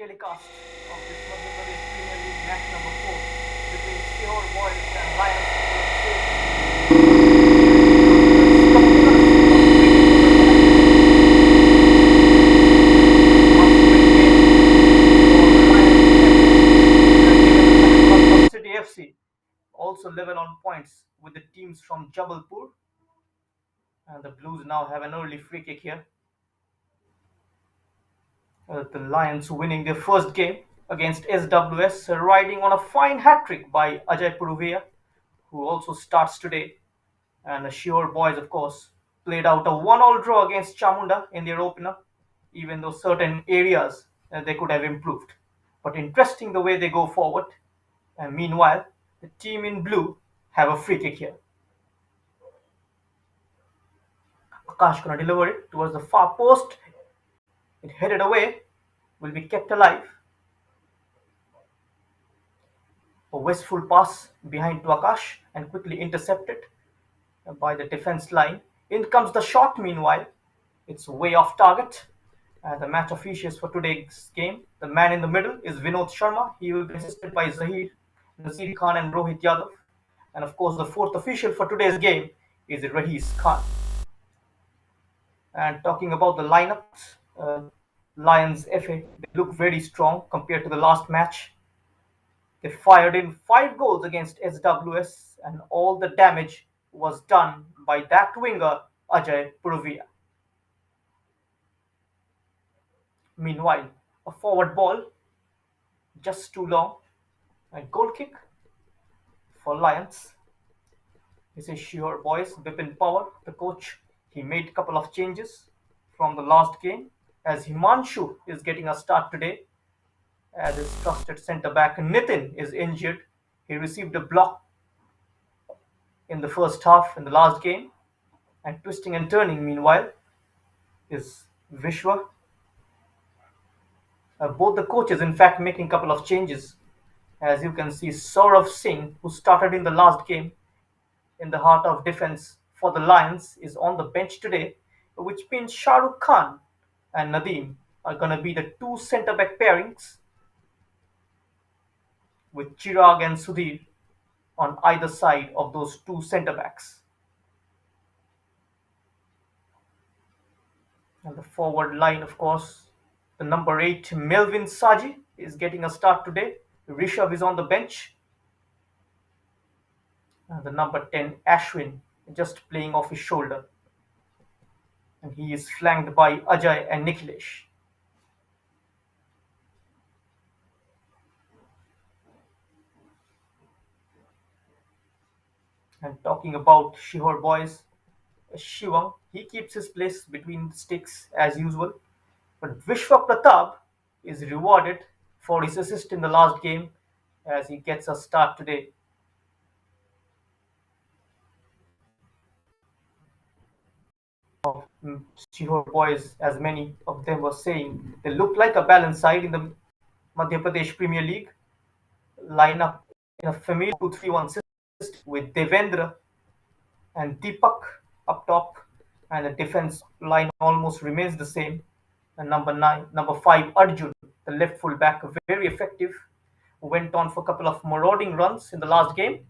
telecast of this Madhya Pradesh Premier League match number 4 between Shihor Boys and Lions City FC also level on points with the teams from Jabalpur, and the Blues now have an early free kick here. The Lions winning their first game against SWS, riding on a fine hat-trick by Ajay Puruvia, who also starts today. And the Shihor Boys, of course, played out a 1-all draw against Chamunda in their opener, even though certain areas they could have improved. But interesting the way they go forward. And meanwhile, the team in blue have a free kick here. Akash gonna deliver it towards the far post. It headed away, will be kept alive. A wasteful pass behind to Akash and quickly intercepted by the defense line. In comes the shot meanwhile. It's way off target. The match officials for today's game. The man in the middle is Vinod Sharma. He will be assisted by Zahir, Nazir Khan and Rohit Yadav. And of course the fourth official for today's game is Rahis Khan. And talking about the lineups, Lions FA, they look very strong compared to the last match. They fired in 5 goals against SWS, and all the damage was done by that winger Ajay Puruvia. Meanwhile, a forward ball, just too long, a goal kick for Lions. This is Shihor Boys, Bipin Power, the coach. He made a couple of changes from the last game, as Himanshu is getting a start today, as his trusted centre-back Nitin is injured. He received a block in the first half in the last game, and twisting and turning meanwhile is Vishwa. Both the coaches in fact making a couple of changes. As you can see, Saurav Singh, who started in the last game in the heart of defense for the Lions, is on the bench today, which means Shah Rukh Khan and Nadeem are going to be the 2 centre-back pairings, with Chirag and Sudhir on either side of those 2 centre-backs. And the forward line, of course, the number 8 Melvin Saji is getting a start today. Rishabh is on the bench. And the number 10 Ashwin just playing off his shoulder. And he is flanked by Ajay and Nikhilesh. And talking about Shihor Boys, Shivam, he keeps his place between the sticks as usual. But Vishwa Pratap is rewarded for his assist in the last game, as he gets a start today. Shihor Boys, as many of them were saying, they look like a balanced side in the Madhya Pradesh Premier League. Line up in a familiar 2-3-1 system with Devendra and Deepak up top, and the defense line almost remains the same. And number 5 Arjun, the left full back, very effective, went on for a couple of marauding runs in the last game,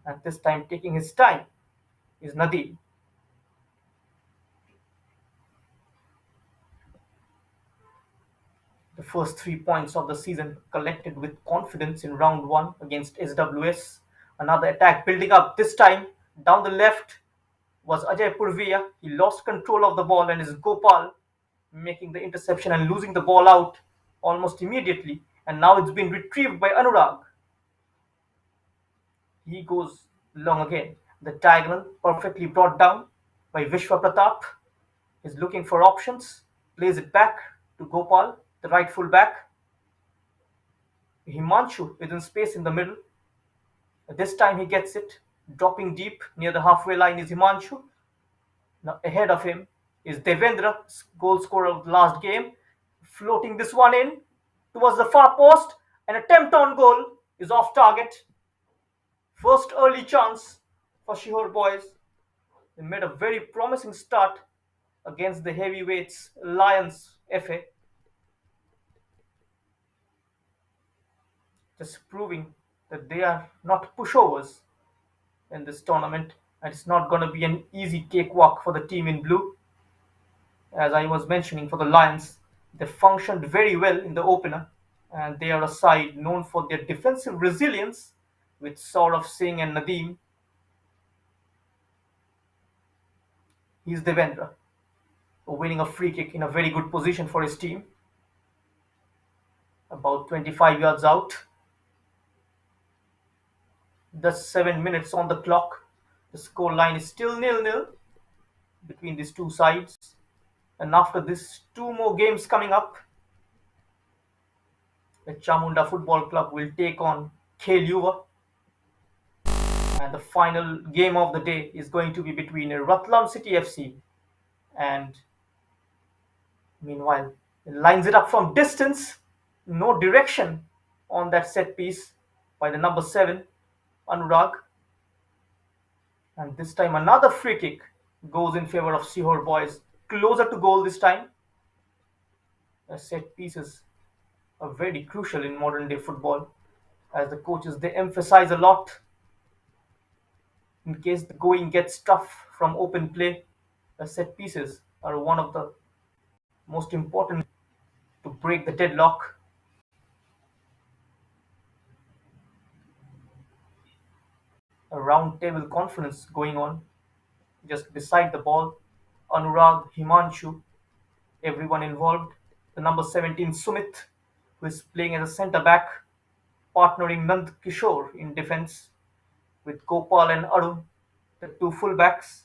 and this time taking his time is Nadeem. The first 3 points of the season collected with confidence in round 1 against SWS. Another attack building up, this time down the left was Ajay Purvia. He lost control of the ball, and is Gopal making the interception and losing the ball out almost immediately. And now it's been retrieved by Anurag. He goes long again. The diagonal perfectly brought down by Vishwa Pratap. Is looking for options, plays it back to Gopal, the right full back. Himanshu is in space in the middle. This time he gets it, dropping deep near the halfway line is Himanshu. Now ahead of him is Devendra, goal scorer of the last game, floating this one in towards the far post. An attempt on goal is off target. First early chance for Shihor Boys. They made a very promising start against the heavyweights Lions FA. just proving that they are not pushovers in this tournament, and it's not going to be an easy cakewalk for the team in blue. As I was mentioning, for the Lions, they functioned very well in the opener, and they are a side known for their defensive resilience with Saurav Singh and Nadeem. He's Devendra, winning a free kick in a very good position for his team, about 25 yards out. Just 7 minutes on the clock. The score line is still nil-nil between these two sides. And after this, two more games coming up. The Chamunda Football Club will take on Khel Yuva. And the final game of the day is going to be between Ratlam City FC and, meanwhile, it lines it up from distance. No direction on that set piece by the number 7, Anurag. And this time another free kick goes in favor of Shihor Boys. Closer to goal this time. Set pieces are very crucial in modern day football, as the coaches, they emphasize a lot in case the going gets tough from open play. Set pieces are one of the most important to break the deadlock. A round table conference going on just beside the ball. Anurag, Himanshu, everyone involved. The number 17 Sumit, who is playing as a centre back, partnering Nand Kishore in defence with Gopal and Arun, the two fullbacks.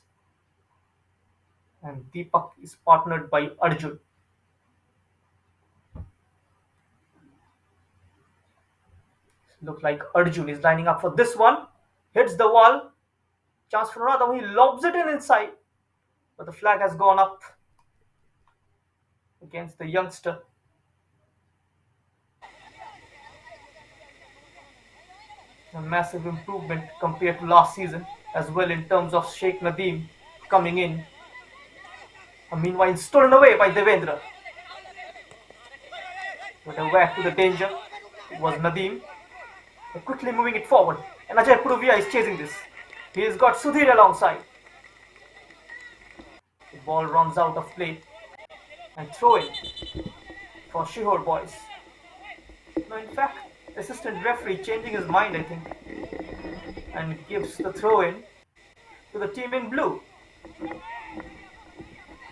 And Deepak is partnered by Arjun. Looks like Arjun is lining up for this one. Hits the wall. Chance for another one. He lobs it in inside. But the flag has gone up against the youngster. A massive improvement compared to last season as well in terms of Sheikh Nadeem coming in. And meanwhile, stolen away by Devendra. But a whack to the danger. It was Nadeem. They're quickly moving it forward. And Ajay Puruvia is chasing this. He's got Sudhir alongside. The ball runs out of play. And throw in for Shihor Boys. No, in fact, the assistant referee changing his mind, I think, and gives the throw in to the team in blue.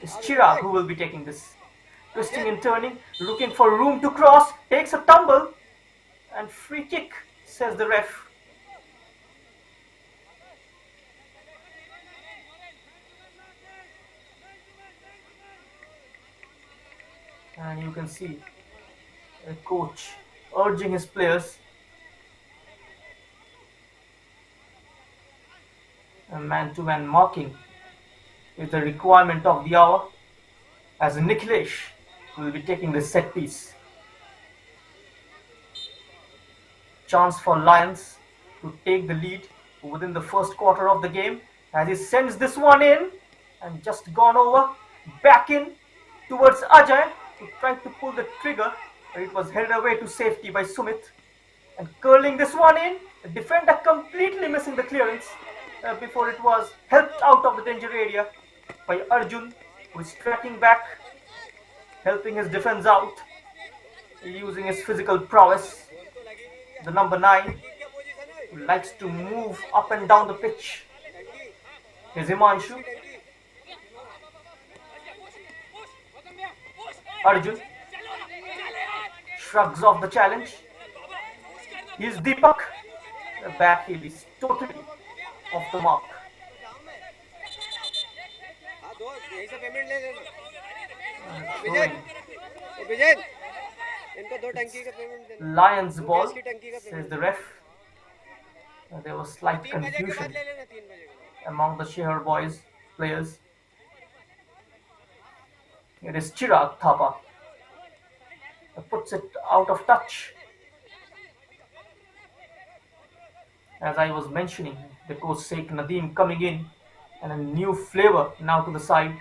It's Chirag who will be taking this. Twisting and turning, looking for room to cross, takes a tumble, and free kick, says the ref. And you can see a coach urging his players. A man-to-man marking is the requirement of the hour, as Nikhilesh will be taking the set piece. Chance for Lions to take the lead within the first quarter of the game, as he sends this one in and just gone over, back in towards Ajay, who tried to pull the trigger, but it was held away to safety by Sumit. And curling this one in, the defender completely missing the clearance before it was helped out of the danger area by Arjun, who is tracking back, helping his defense out, using his physical prowess. The number 9, who likes to move up and down the pitch, is Himanshu. Arjun shrugs off the challenge. Here's Deepak. The back heel is totally off the mark. Lions ball, says the ref. There was slight confusion among the Shihor Boys players. It is Chirag Thapa. Puts it out of touch. As I was mentioning, the coach Sheikh Nadeem coming in, and a new flavor now to the side.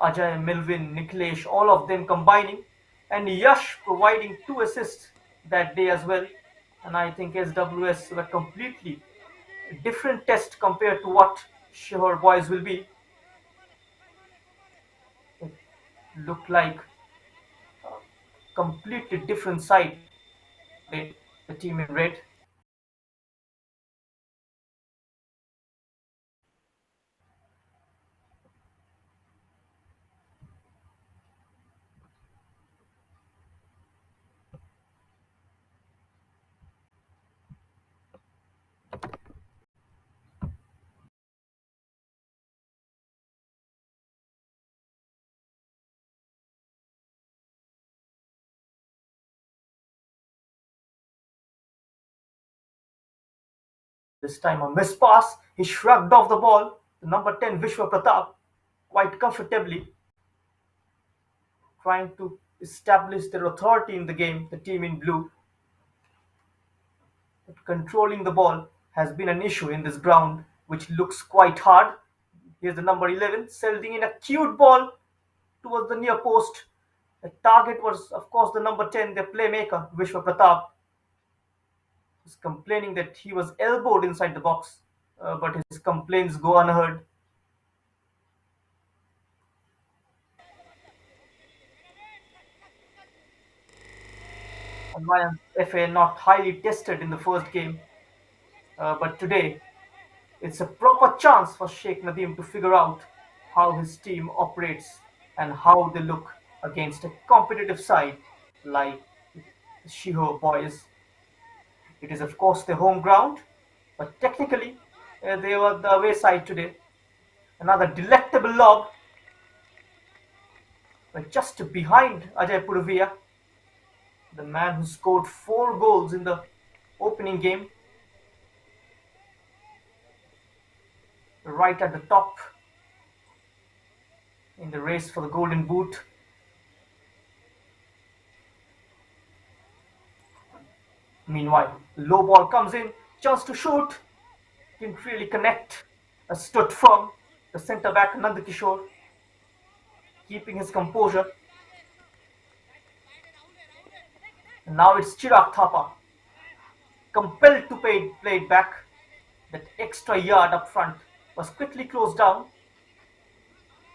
Ajay, Milvin, Nikhilesh, all of them combining, and Yash providing 2 assists that day as well. And I think SWS were completely different test compared to what Shihor Boys will be. It looked like completely different side today. The team in red. This time a miss pass. He shrugged off the ball. The number 10 Vishwa Pratap quite comfortably trying to establish their authority in the game. The team in blue, but controlling the ball has been an issue in this ground, which looks quite hard. Here's the number 11 sending in a cute ball towards the near post. The target was, of course, the number 10, their playmaker, Vishwa Pratap. He's complaining that he was elbowed inside the box, but his complaints go unheard. And Lions FA not highly tested in the first game, but today it's a proper chance for Sheikh Nadeem to figure out how his team operates and how they look against a competitive side like the Shihor Boys. It is, of course, their home ground, but technically they were the away side today. Another delectable lob, but just behind Ajay Puruvia, the man who scored 4 goals in the opening game, right at the top in the race for the Golden Boot. Meanwhile, low ball comes in, chance to shoot, didn't really connect. Stood firm, the centre back Nandakishore, keeping his composure. And now it's Chirag Thapa, compelled to play it back. That extra yard up front was quickly closed down.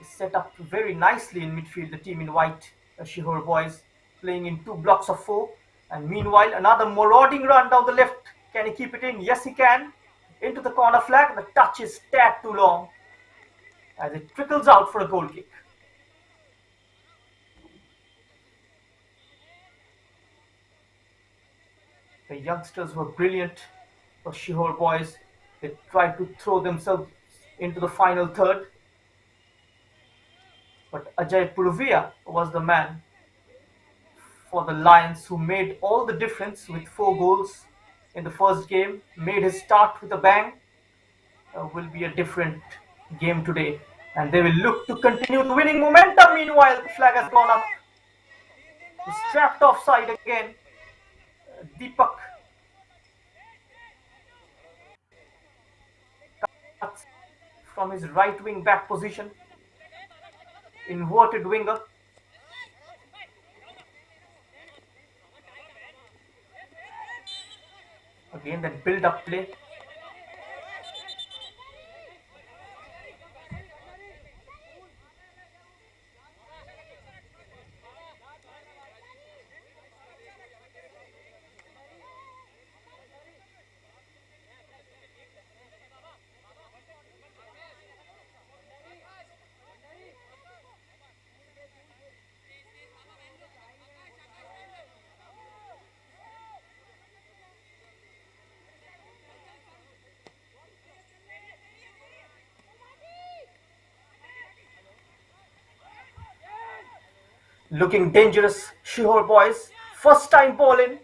Set up very nicely in midfield, the team in white, Shihor Boys, playing in 2 blocks of 4. And meanwhile, another marauding run down the left. Can he keep it in? Yes, he can. Into the corner flag. The touch is tad too long as it trickles out for a goal kick. The youngsters were brilliant for Shihor Boys. They tried to throw themselves into the final third. But Ajay Puruvia was the man for the Lions who made all the difference with 4 goals in the first game. Made his start with a bang. Will be a different game today. And they will look to continue the winning momentum. Meanwhile, the flag has gone up. He's trapped offside again. Deepak cuts from his right wing back position. Inverted winger. Again, that build-up play. Looking dangerous, Shihor Boys. First time ball in.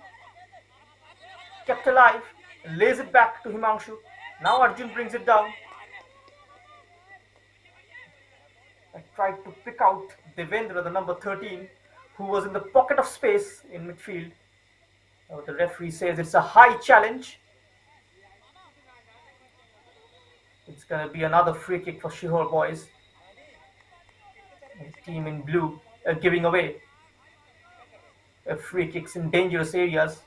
Kept alive. Lays it back to Himanshu. Now Arjun brings it down. I tried to pick out Devendra, the number 13, who was in the pocket of space in midfield. The referee says it's a high challenge. It's going to be another free kick for Shihor Boys. The team in blue giving away free kicks in dangerous areas,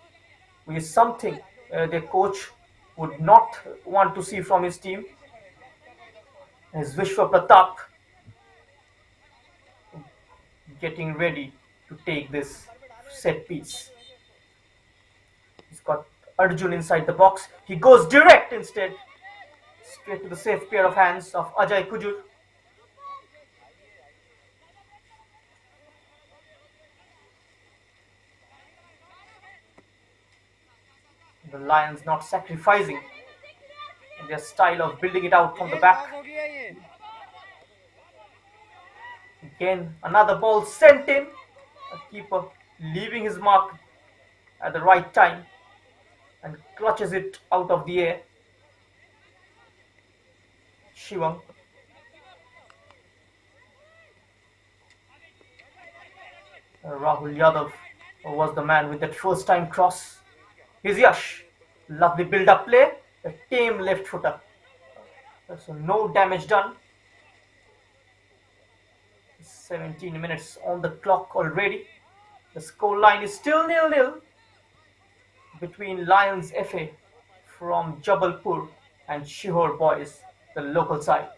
which is something their coach would not want to see from his team. Is Vishwa Pratap getting ready to take this set piece? He's got Arjun inside the box. He goes direct instead, straight to the safe pair of hands of Ajay Kujur. The Lions not sacrificing in their style of building it out from the back. Again, another ball sent in. A keeper leaving his mark at the right time and clutches it out of the air. Shivam. Rahul Yadav was the man with that first time cross. Here's Yash. Lovely build-up play. A tame left footer. So no damage done. 17 minutes on the clock already. The score line is still 0-0 between Lions FA from Jabalpur and Shihor Boys, the local side.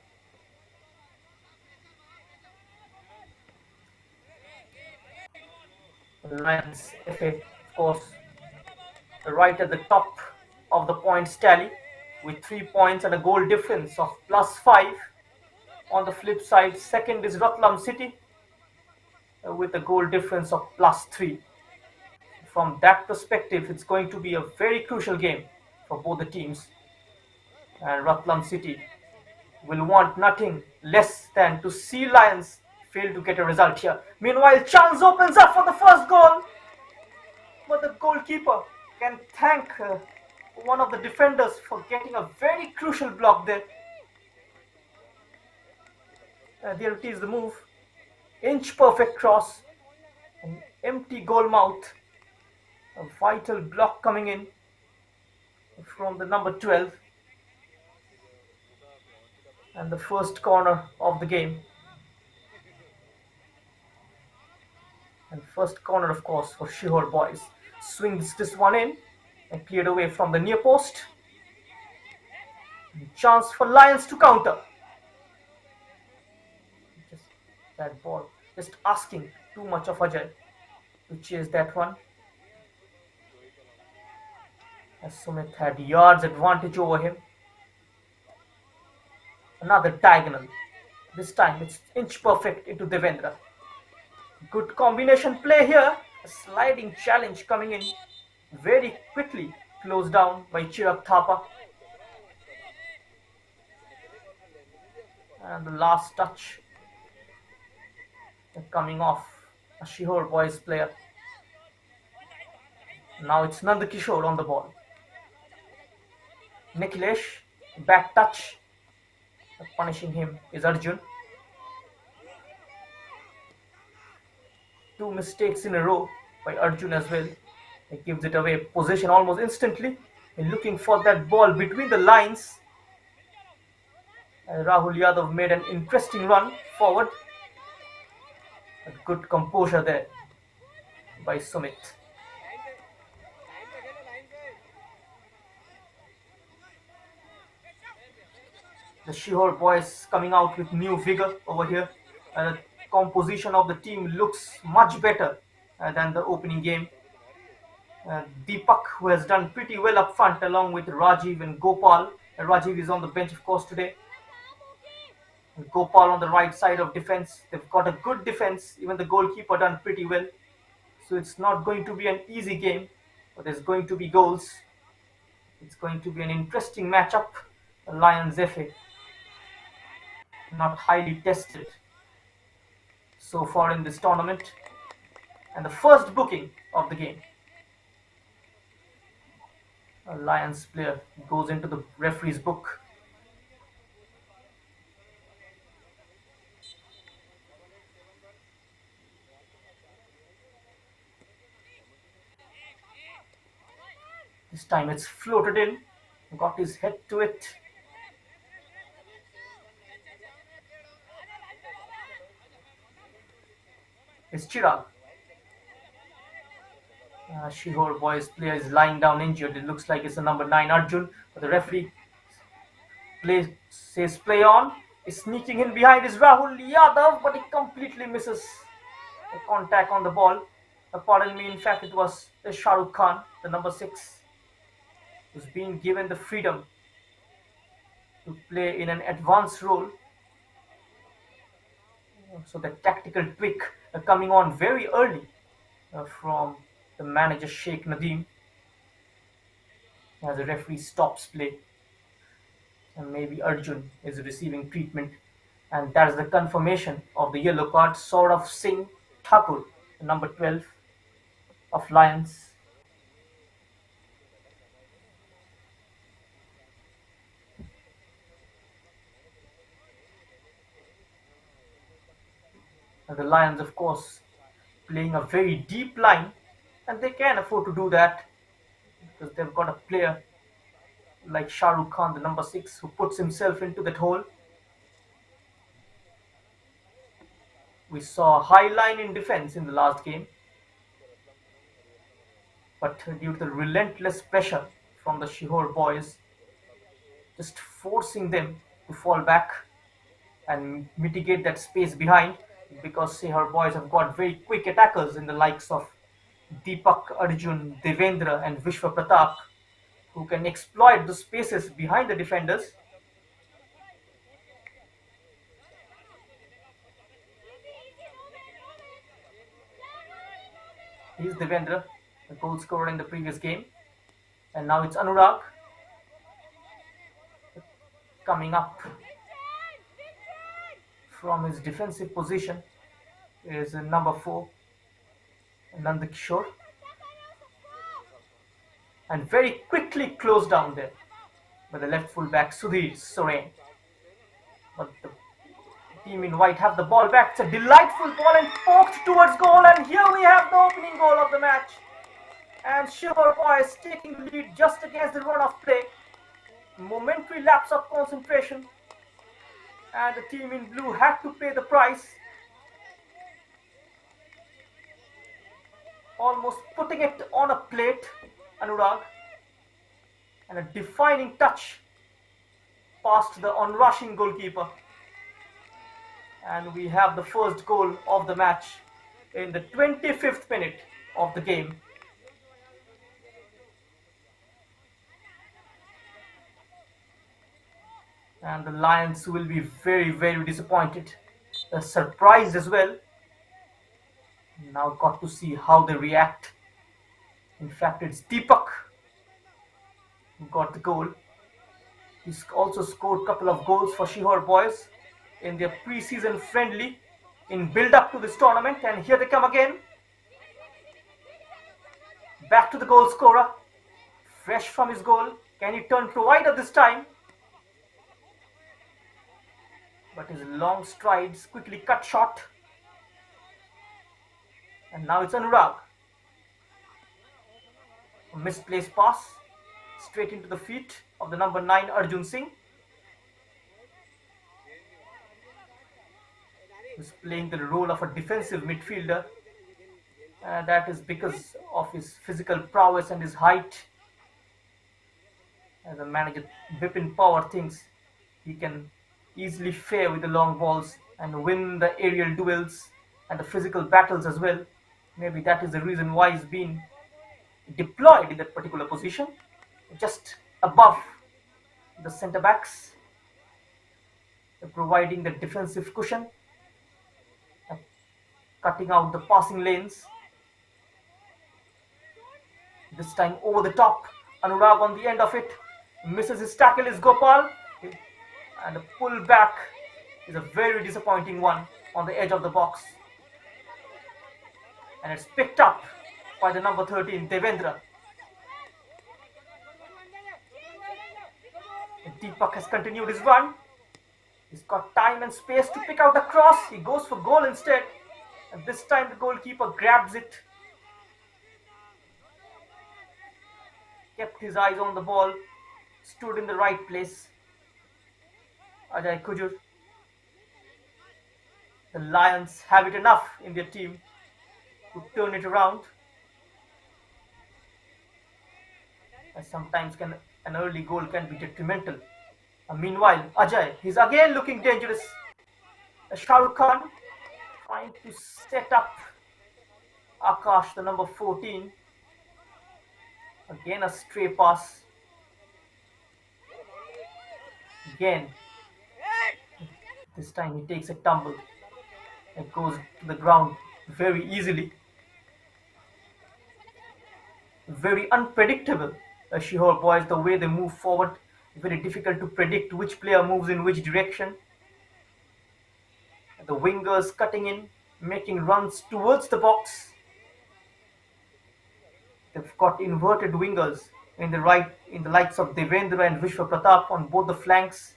Lions FA, of course, right at the top of the points tally with 3 points and a goal difference of +5. On the flip side, second is Ratlam City with a goal difference of +3. From that perspective, it's going to be a very crucial game for both the teams. And Ratlam City will want nothing less than to see Lions fail to get a result here. Meanwhile, chance opens up for the first goal, but the goalkeeper can thank one of the defenders for getting a very crucial block there. There it is, the move. Inch perfect cross, an empty goal mouth, a vital block coming in from the number 12, and the first corner of the game. And first corner, of course, for Shihor Boys. Swings this one in and cleared away from the near post. Chance for Lions to counter. Just that ball, just asking too much of Ajay to chase that one. As Sumit had yards advantage over him. Another diagonal. This time it's inch perfect into Devendra. Good combination play here. A sliding challenge coming in very quickly, closed down by Chirag Thapa. And the last touch coming off a Shihor Boys player. Now it's Nandakishore on the ball. Nikhilesh, back touch. Punishing him is Arjun. 2 mistakes in a row by Arjun as well. He gives it away. Possession almost instantly. And looking for that ball between the lines. And Rahul Yadav made an interesting run forward. A good composure there by Sumit. The Shihor Boys coming out with new vigor over here. The composition of the team looks much better than the opening game. Deepak, who has done pretty well up front along with Rajiv and Gopal. Rajiv is on the bench, of course, today. And Gopal on the right side of defense. They've got a good defense. Even the goalkeeper done pretty well. So it's not going to be an easy game, but there's going to be goals. It's going to be an interesting matchup. The Lions FA, not highly tested so far in this tournament. And the first booking of the game. A Lions player goes into the referee's book. This time it's floated in, got his head to it. It's Chirag. Shihor Boys player is lying down injured. It looks like it's the number 9 Arjun, but the referee says play on. Is sneaking in behind is Rahul Yadav, but he completely misses the contact on the ball. Pardon me, in fact, it was Shah Rukh Khan, the number 6, who's being given the freedom to play in an advanced role. So the tactical tweak coming on very early from the manager Sheikh Nadeem as the referee stops play, and maybe Arjun is receiving treatment, and that's the confirmation of the yellow card. Saurav Singh Thakur, number 12 of Lions. And the Lions, of course, playing a very deep line, and they can afford to do that because they've got a player like Shah Rukh Khan, the number 6, who puts himself into that hole. We saw a high line in defense in the last game, but due to the relentless pressure from the Shihor Boys, just forcing them to fall back and mitigate that space behind, because Sehore Boys have got very quick attackers in the likes of Deepak, Arjun, Devendra and Vishwa Pratap, who can exploit the spaces behind the defenders. He's Devendra, the goal scorer in the previous game. And now it's Anurag coming up from his defensive position. Is number 4, Nandakishore. And very quickly closed down there by the left fullback Sudhir Soren. But the team in white have the ball back. It's a delightful ball and poked towards goal, and here we have the opening goal of the match. And Shihor Boys taking the lead just against the run of play. Momentary lapse of concentration, and the team in blue had to pay the price. Almost putting it on a plate, Anurag, and a defining touch past the onrushing goalkeeper. And we have the first goal of the match in the 25th minute of the game. And the Lions will be very, very disappointed, surprised as well. Now got to see how they react. In fact, it's Deepak who got the goal. He's also scored a couple of goals for Shihor Boys in their pre-season friendly in build-up to this tournament. And here they come again. Back to the goal scorer, fresh from his goal. Can he turn provider this time? But his long strides quickly cut short. And now it's Anurag. A misplaced pass straight into the feet of the number 9 Arjun Singh, who's playing the role of a defensive midfielder. That is because of his physical prowess and his height. As the manager Bipin Power thinks he can easily fare with the long balls and win the aerial duels and the physical battles as well. Maybe that is the reason why he's been deployed in that particular position, just above the centre backs, providing the defensive cushion, cutting out the passing lanes. This time over the top, Anurag on the end of it, misses his tackle is Gopal, and the pull back is a very disappointing one on the edge of the box. And it's picked up by the number 13, Devendra. Deepak has continued his run. He's got time and space to pick out a cross. He goes for goal instead. And this time the goalkeeper grabs it. Kept his eyes on the ball. Stood in the right place. Ajay Kujur. The Lions have it enough in their team to turn it around. Sometimes an early goal can be detrimental. Meanwhile, Ajay, he's again looking dangerous. Shah Rukh Khan trying to set up Akash, the number 14. Again, a stray pass. Again, this time he takes a tumble and goes to the ground very easily. Very unpredictable. Shihor Boys, the way they move forward, very difficult to predict which player moves in which direction. The wingers cutting in, making runs towards the box. They've got inverted wingers in the right, in the likes of Devendra and Vishwa Pratap on both the flanks.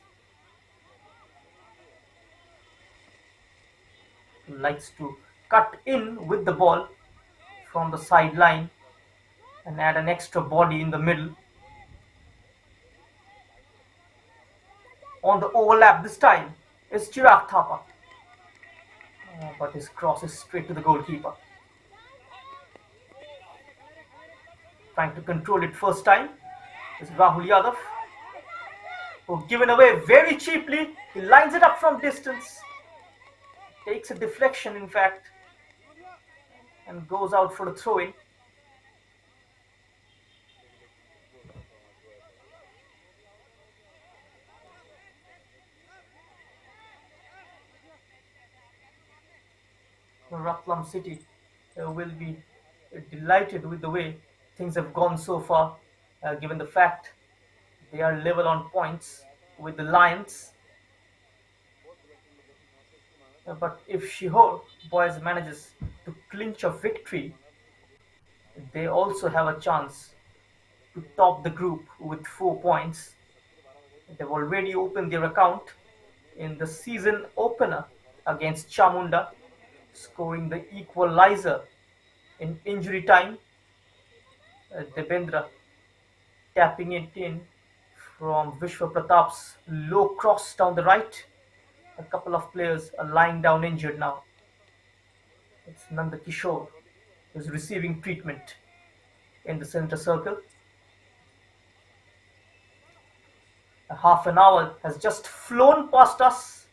Likes to cut in with the ball from the sideline and add an extra body in the middle. On the overlap this time is Chirag Thapa. But his cross is straight to the goalkeeper. Trying to control it first time is Rahul Yadav, who given away very cheaply. He lines it up from distance, takes a deflection in fact, and goes out for the throw-in. Ratlam City will be delighted with the way things have gone so far, given the fact they are level on points with the Lions. But if Shihor Boys manages to clinch a victory, they also have a chance to top the group with 4 points. They've already opened their account in the season opener against Chamunda, scoring the equalizer in injury time. Devendra tapping it in from Vishwa Pratap's low cross down the right. A couple of players are lying down injured now. It's Nanda Kishore who's receiving treatment in the center circle. A half an hour has just flown past us.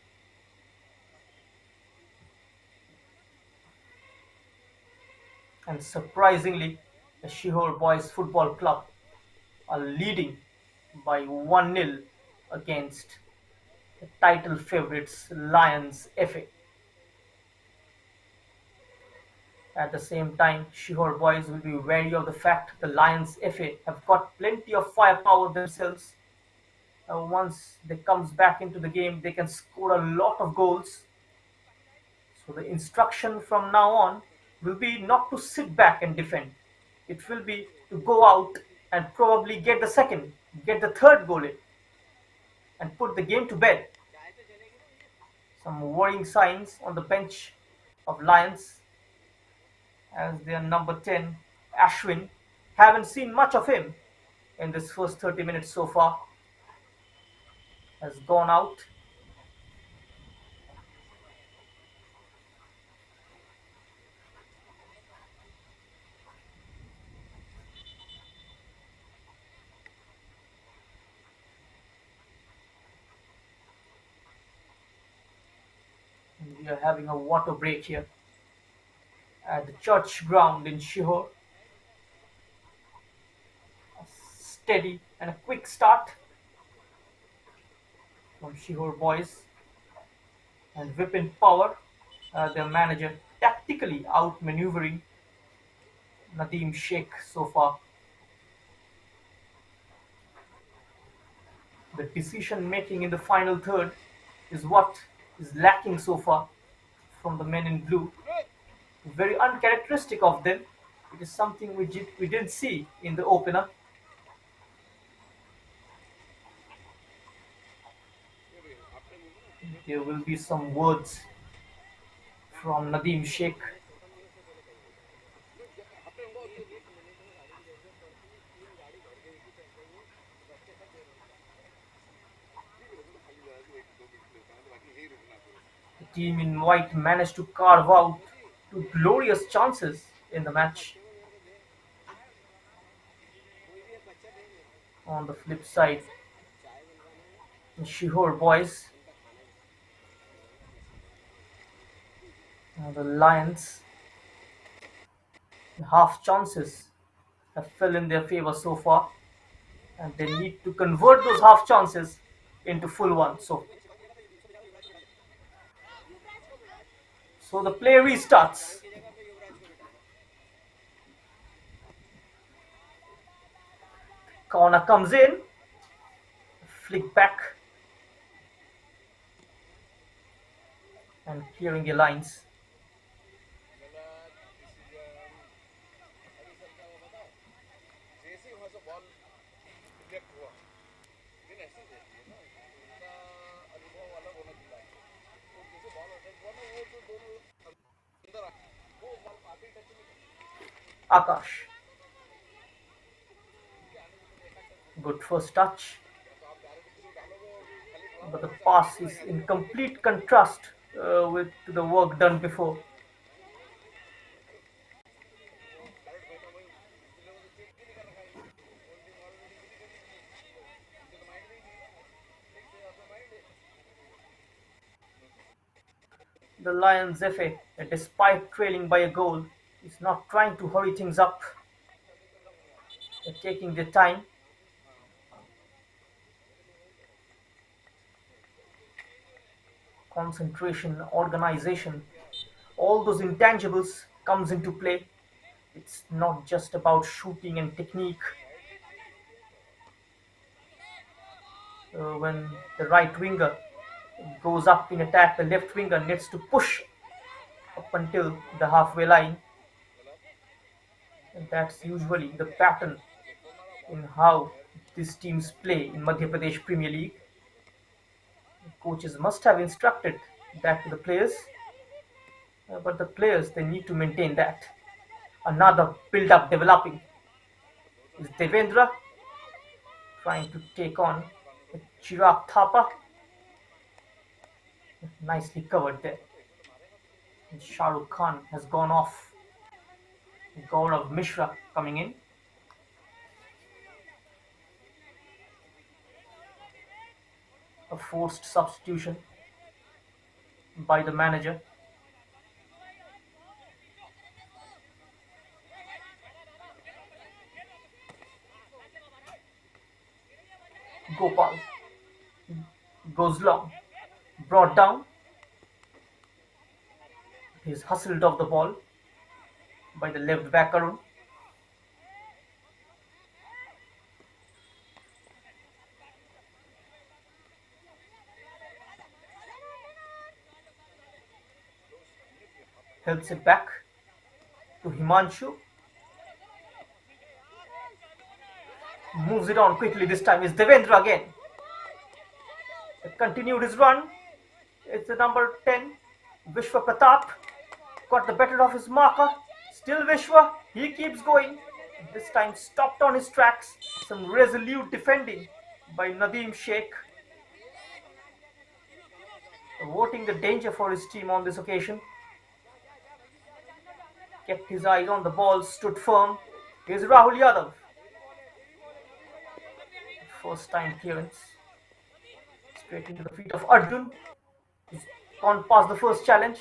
And surprisingly, the Shihor Boys Football Club are leading by 1-0 against the title favourites Lions FA. At the same time, Shihor Boys will be wary of the fact the Lions FA have got plenty of firepower themselves. Once they comes back into the game, they can score a lot of goals. So the instruction from now on will be not to sit back and defend. It will be to go out and probably get the second, get the third goal in, and put the game to bed. Some worrying signs on the bench of Lions, as their number 10, Ashwin, haven't seen much of him in this first 30 minutes so far. Has gone out. We are having a water break here at the church ground in Shihor. A steady and a quick start from Shihor Boys, and Vipin Power, their manager, tactically outmaneuvering Nadeem Sheikh so far. The decision making in the final third is what is lacking so far from the men in blue. Very uncharacteristic of them. It is something we didn't see in the opener. There will be some words from Nadeem Sheikh. The team in white managed to carve out two glorious chances in the match. On the flip side, Shihor Boys, the Lions, half chances have fell in their favor so far, and they need to convert those half chances into full ones. So the play restarts. Corner comes in, flick back, and clearing the lines. Akash, good first touch, but the pass is in complete contrast with the work done before. The Lions FA, despite trailing by a goal, is not trying to hurry things up. They're taking their time. Concentration, organization, all those intangibles comes into play. It's not just about shooting and technique. When the right winger goes up in attack, the left winger needs to push up until the halfway line. And that's usually the pattern in how these teams play in Madhya Pradesh Premier League. Coaches must have instructed that to the players, but the players they need to maintain that. Another build-up developing is Devendra trying to take on Chirag Thapa. Nicely covered there. And Shah Rukh Khan has gone off. Gaurav Mishra coming in. A forced substitution by the manager. Gopal goes long, brought down. He's hustled off the ball by the left back Arun. Helps it back to Himanshu. Moves it on quickly. This time is Devendra again. Continued his run. It's the number 10, Vishwa Pratap. Got the better of his marker. Still Vishwa. He keeps going. This time stopped on his tracks. Some resolute defending by Nadeem Sheikh. Avoiding the danger for his team on this occasion. Kept his eyes on the ball, stood firm. Here's Rahul Yadav. First time clearance. Straight into the feet of Arjun. He's gone past the first challenge.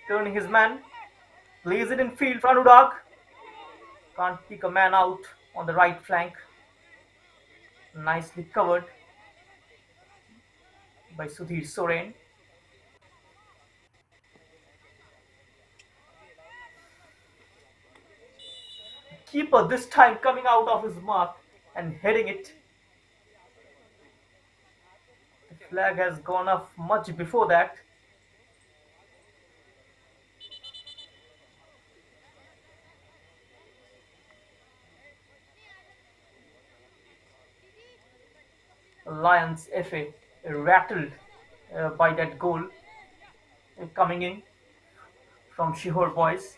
Turning his man. Plays it in field for Anurag. Can't pick a man out on the right flank. Nicely covered by Sudhir Soren. Keeper this time coming out of his mark and heading it. The flag has gone off much before that. Lions FA rattled by that goal coming in from Shihor Boys.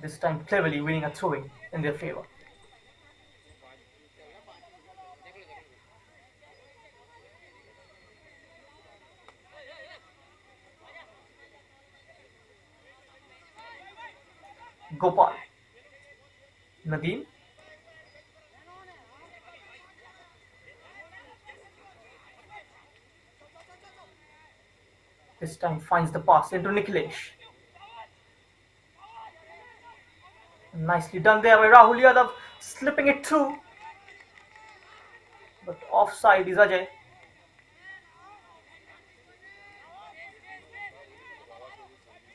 This time cleverly winning a throw-in in their favor. Gopal. Nadeem. This time finds the pass into Nikhilesh. Nicely done there by Rahul Yadav, slipping it through. But offside is Ajay.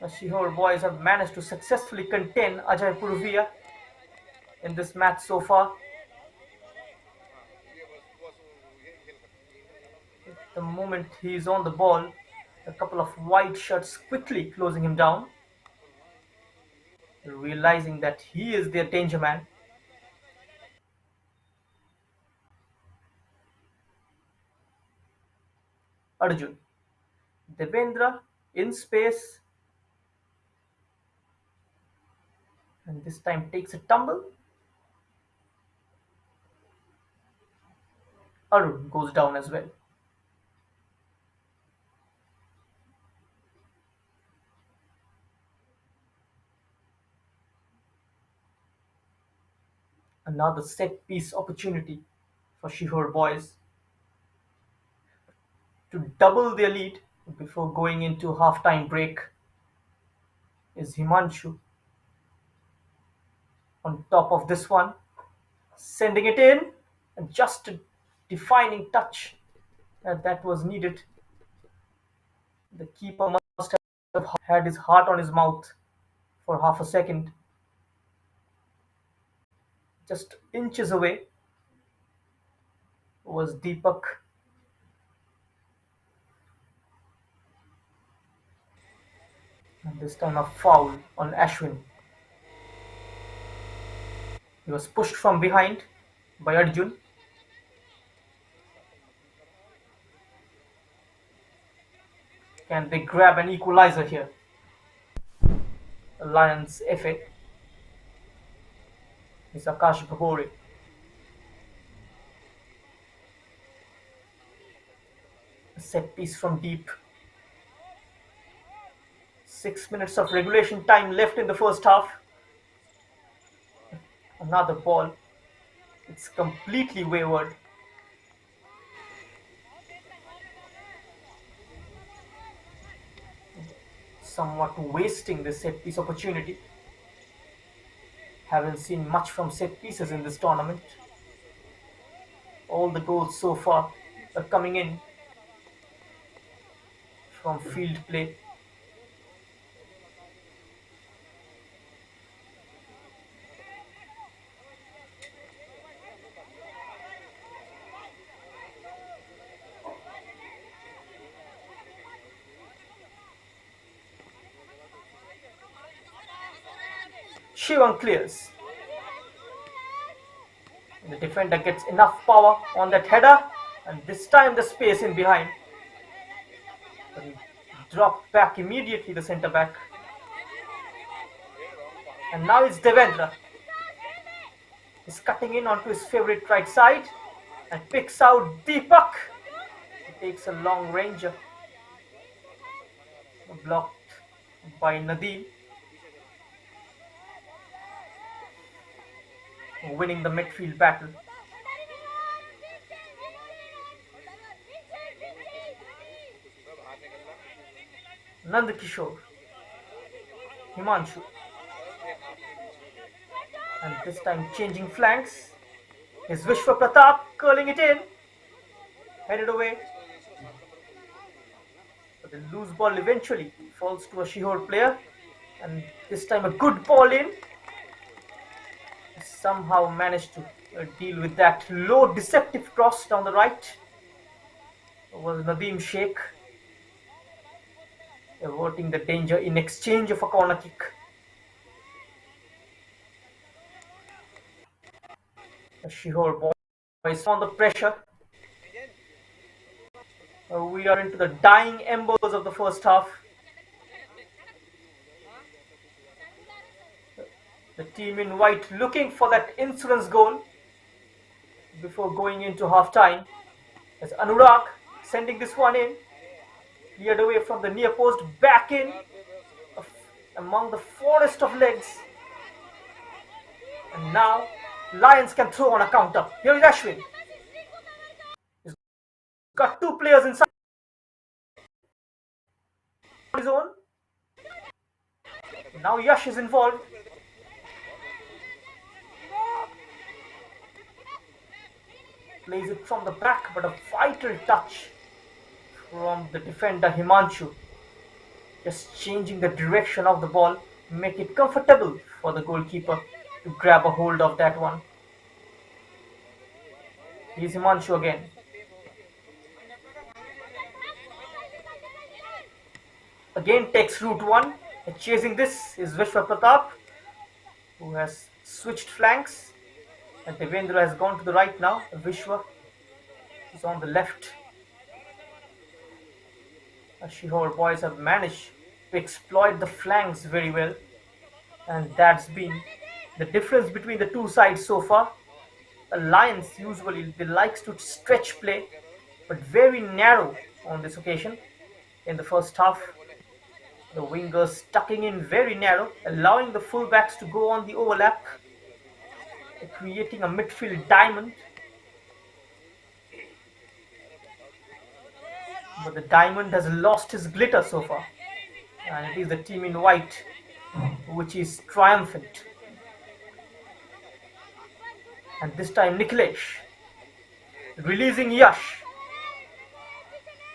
The Shihor Boys have managed to successfully contain Ajay Purvia in this match so far. The moment he is on the ball, a couple of white shirts quickly closing him down, realizing that he is their danger man. Arjun. Devendra in space, and this time takes a tumble. Arun goes down as well. Another set piece opportunity for Shihor Boys to double their lead before going into half-time break is Himanshu on top of this one, sending it in, and just a defining touch that was needed. The keeper must have had his heart on his mouth for half a second. Just inches away was Deepak. And this time a foul on Ashwin. He was pushed from behind by Arjun. Can they grab an equalizer here? Lions FA is Akash Bhabore. A set piece from deep. 6 minutes of regulation time left in the first half. Another ball. It's completely wayward. Somewhat wasting this set piece opportunity. Haven't seen much from set pieces in this tournament. All the goals so far are coming in from field play. Shivam clears. The defender gets enough power on that header, and this time the space in behind. But he dropped back immediately, the centre back. And now it's Devendra. He's cutting in onto his favourite right side and picks out Deepak. He takes a long ranger. Blocked by Nadeem. Winning the midfield battle. Nandakishore, Himanshu, and this time changing flanks is Vishwa Pratap curling it in, headed away, but the loose ball eventually falls to a Shihor player, and this time a good ball in. Somehow managed to deal with that low deceptive cross down the right. It was Nadeem Sheikh averting the danger in exchange of a corner kick. The Shihor Boys on the pressure. We are into the dying embers of the first half. The team in white looking for that insurance goal before going into half time. As Anurag sending this one in, cleared away from the near post, back in among the forest of legs. And now Lions can throw on a counter. Here is Ashwin. He's got two players inside his own. Now Yash is involved. Plays it from the back, but a vital touch from the defender Himanshu. Just changing the direction of the ball, make it comfortable for the goalkeeper to grab a hold of that one. Here's Himanshu again. Again takes route one. And chasing this is Vishwa Pratap, who has switched flanks. And Devendra has gone to the right now. Vishwa is on the left. Shihor Boys have managed to exploit the flanks very well. And that's been the difference between the two sides so far. The Lions usually they likes to stretch play, but very narrow on this occasion. In the first half, the wingers tucking in very narrow, allowing the fullbacks to go on the overlap, creating a midfield diamond. But the diamond has lost his glitter so far, and it is the team in white which is triumphant. And this time Nikhilesh releasing Yash.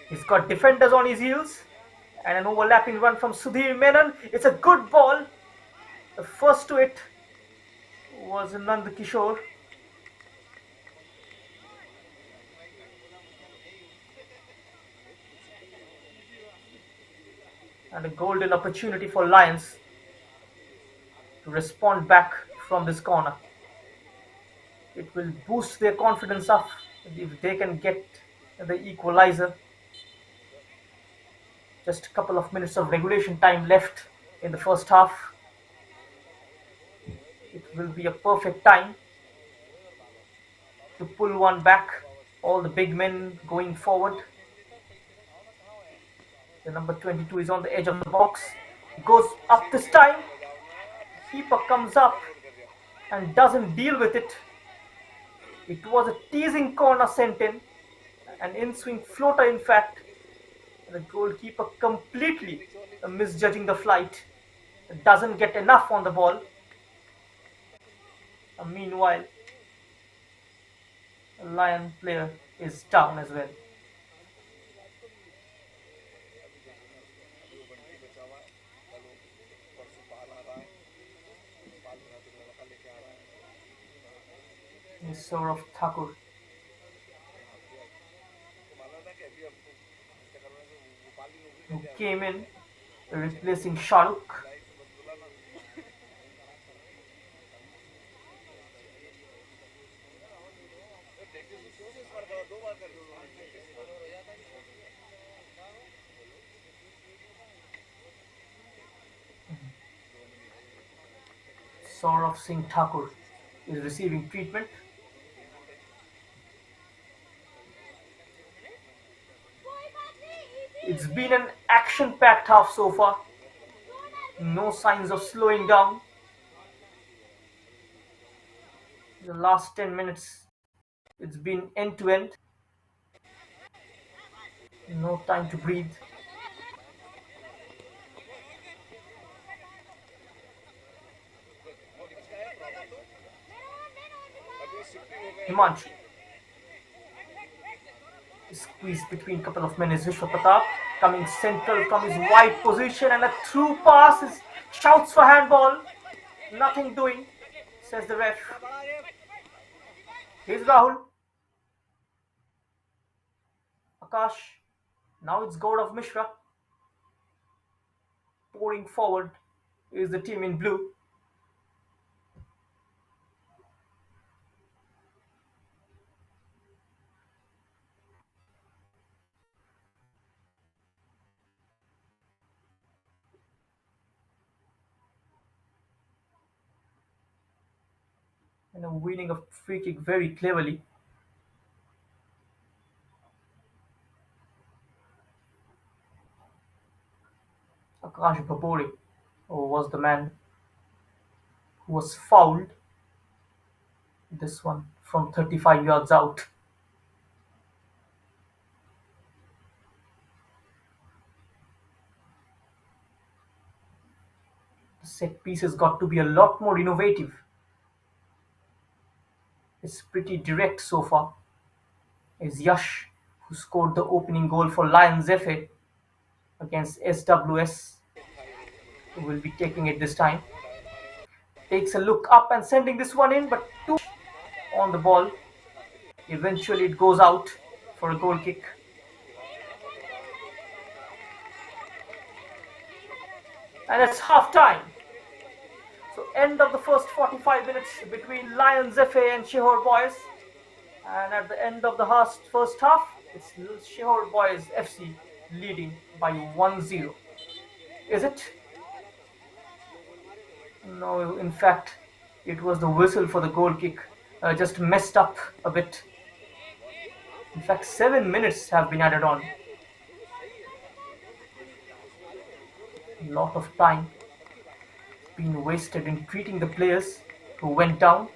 He's got defenders on his heels and an overlapping run from Sudhir Menon. It's a good ball. The first to it was Nand Kishore. And a golden opportunity for Lions to respond back from this corner. It will boost their confidence up if they can get the equalizer. Just a couple of minutes of regulation time left in the first half. It will be a perfect time to pull one back. All the big men going forward. The number 22 is on the edge of the box. Goes up this time. Keeper comes up and doesn't deal with it. It was a teasing corner sent in. An in-swing floater in fact. The goalkeeper completely misjudging the flight. Doesn't get enough on the ball. Meanwhile, a Lion player is down as well. Saurav Thakur. Who came in replacing Shahrukh. Saurav Singh Thakur is receiving treatment. It's been an action-packed half so far. No signs of slowing down. The last 10 minutes, it's been end-to-end. No time to breathe. Himanshu. Squeezed between a couple of men is Vishwa Pratap. Coming central from his wide position and a through pass is shouts for handball. Nothing doing, says the ref. Here's Rahul. Akash. Now it's Gaurav Mishra. Pouring forward is the team in blue. And winning a free kick very cleverly. Akash Babore was the man who was fouled. This one from 35 yards out. The set piece has got to be a lot more innovative. It's pretty direct so far. Is Yash, who scored the opening goal for Lions FA against SWS, who will be taking it this time. Takes a look up and sending this one in, but too on the ball. Eventually it goes out for a goal kick. And it's half time. So end of the first 45 minutes between Lions FA and Shihor Boys. And at the end of the first half, it's Shihor Boys FC leading by 1-0. Is it? No, in fact, it was the whistle for the goal kick. Just messed up a bit. In fact, 7 minutes have been added on. A lot of time being wasted in treating the players who went down.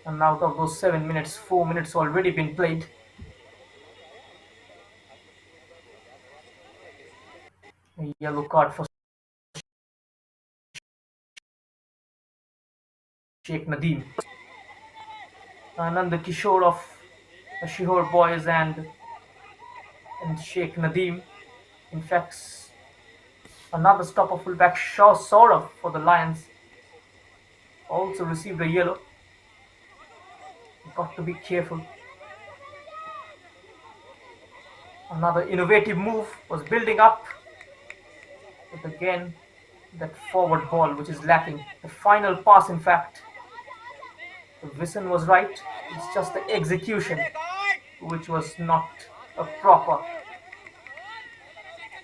And out of those 7 minutes, 4 minutes already been played. A yellow card for Sheikh Nadeem. Anand Kishore of Shihor Boys and Sheikh Nadeem. In fact, another stopper fullback Shah Saurav for the Lions also received a yellow. Got to be careful. Another innovative move was building up, but again that forward ball which is lacking. The final pass, in fact, the vision was right. It's just the execution which was not a proper,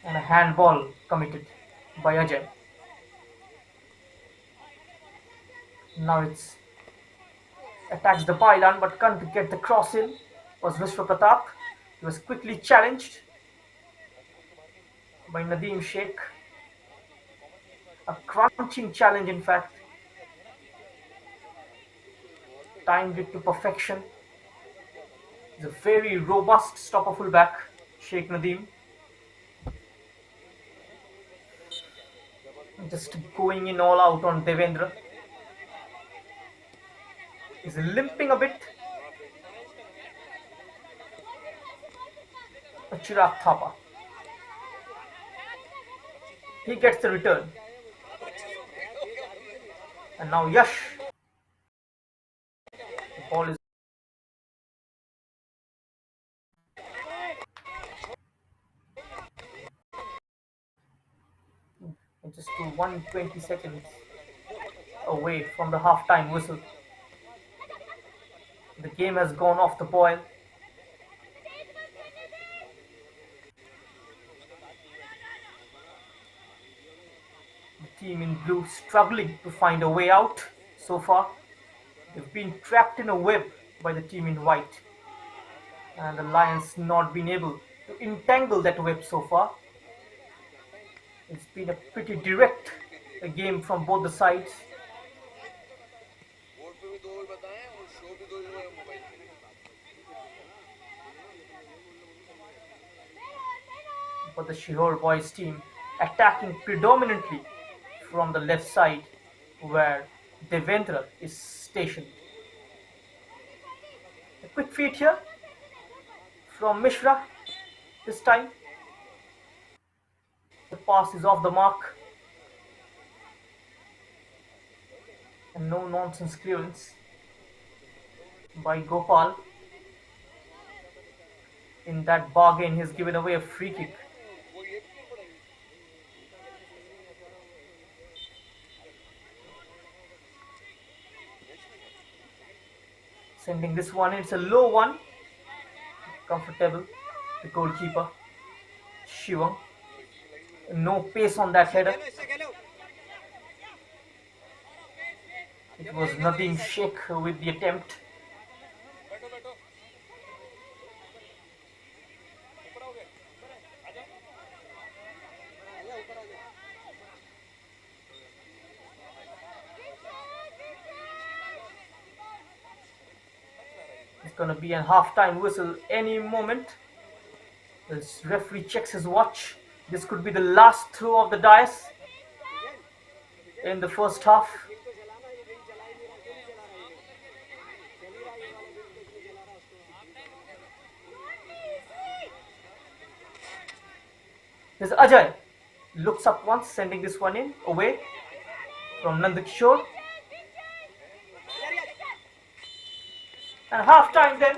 and a handball committed by Ajay. Now it's attacks the pylon but can't get the cross in. Was Vishwa Pratap. He was quickly challenged by Nadeem Sheikh. A crunching challenge, in fact. Timed it to perfection. He's a very robust stopper fullback, Sheikh Nadeem. Just going in all out on Devendra. He's limping a bit. Chirag Thapa. He gets the return. And now Yash. The ball is just 120 seconds away from the half-time whistle. The game has gone off the boil. The team in blue struggling to find a way out so far. They've been trapped in a web by the team in white. And the Lions not been able to entangle that web so far. It's been a pretty direct game from both the sides. But the Shihor Boys team attacking predominantly from the left side where Devendra is stationed. A quick feed here from Mishra this time. The pass is off the mark. And no nonsense clearance by Gopal. In that bargain, he's given away a free kick. Sending this one, it's a low one. Comfortable, the goalkeeper, Shivam. No pace on that header. It was Nadeem Sheikh with the attempt. gonna be a half-time whistle any moment. The referee checks his watch. This could be the last throw of the dice in the first half. There's Ajay. Looks up once, sending this one in, away from Nandakishore. And half time then,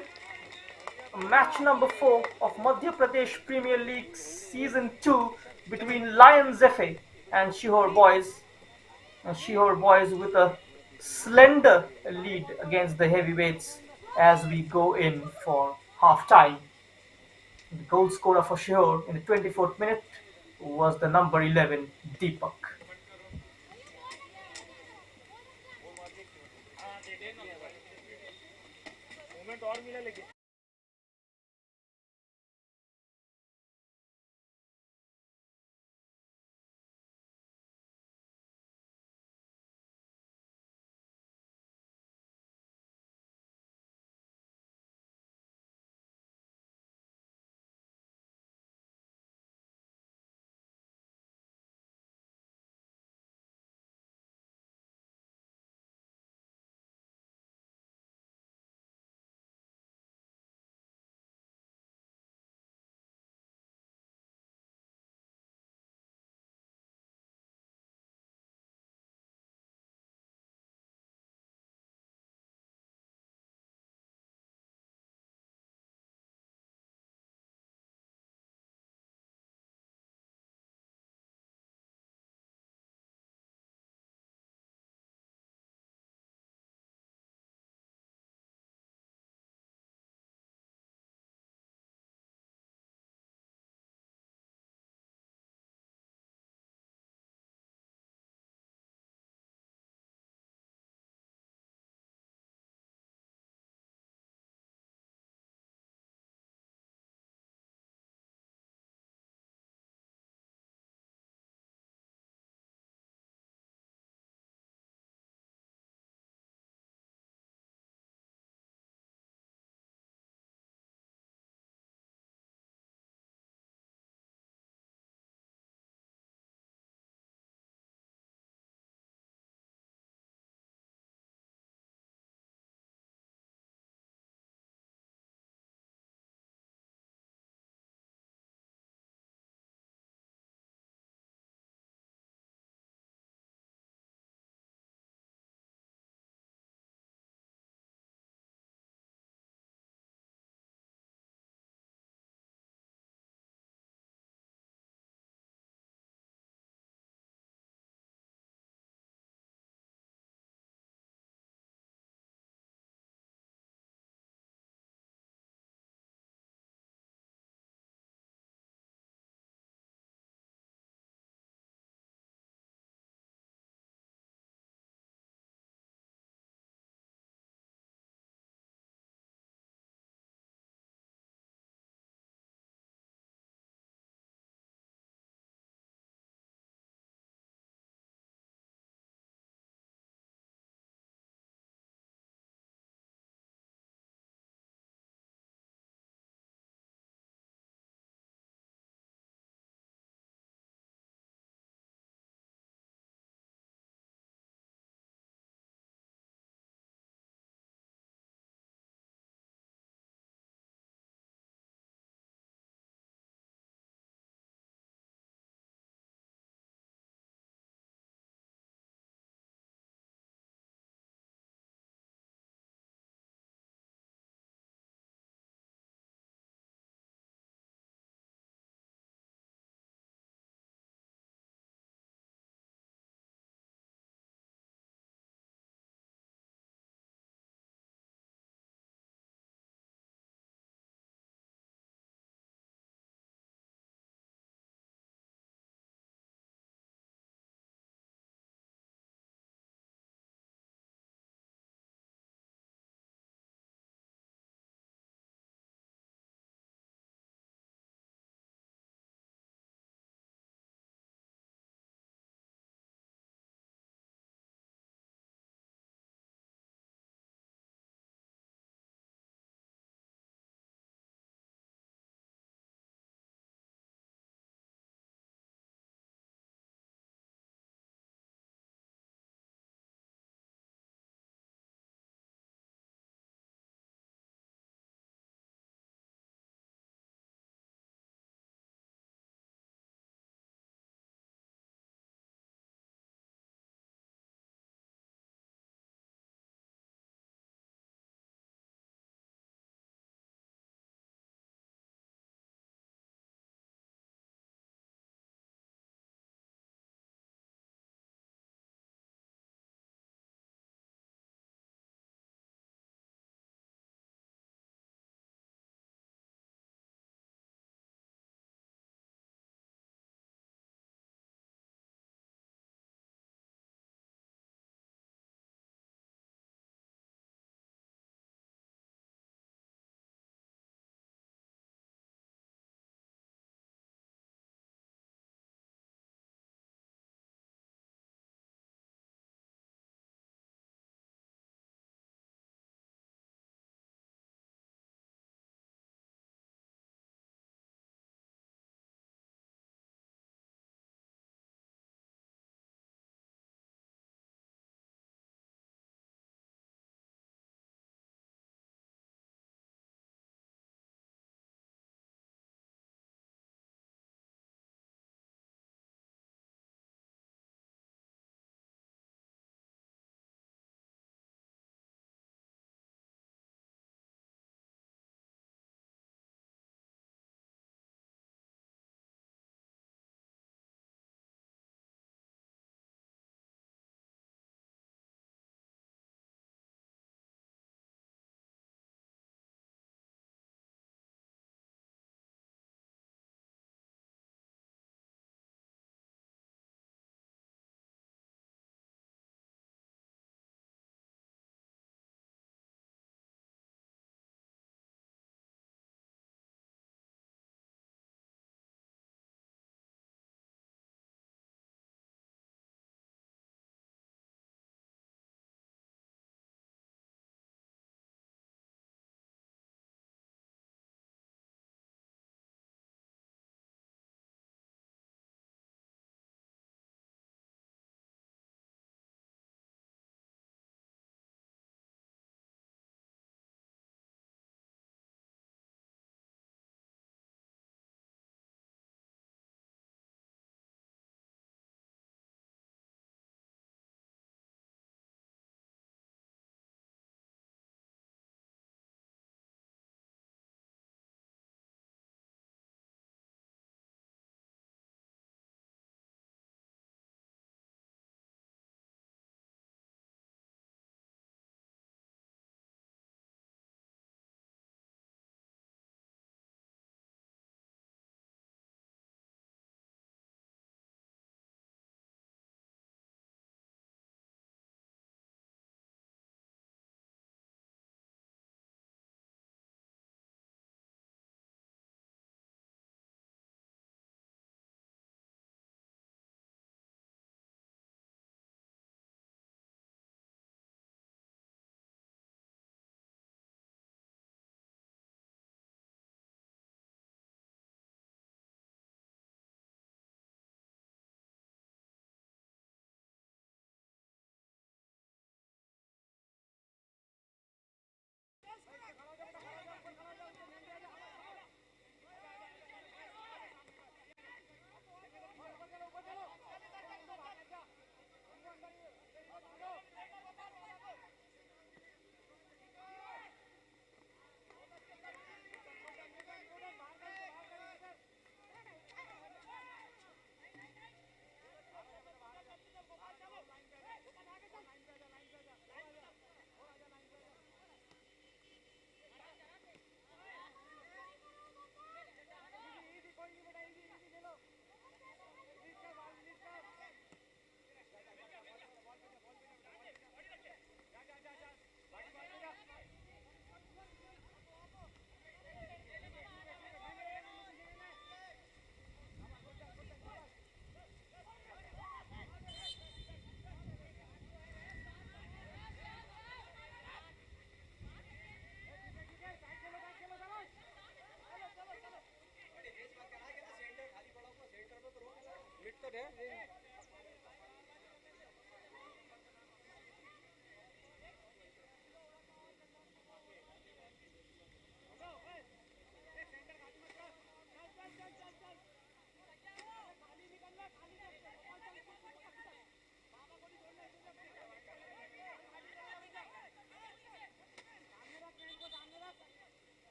match number 4 of Madhya Pradesh Premier League Season 2 between Lions FA and Shihor Boys. And Shihor Boys with a slender lead against the heavyweights as we go in for half time. The goal scorer for Shihor in the 24th minute was the number 11, Deepak.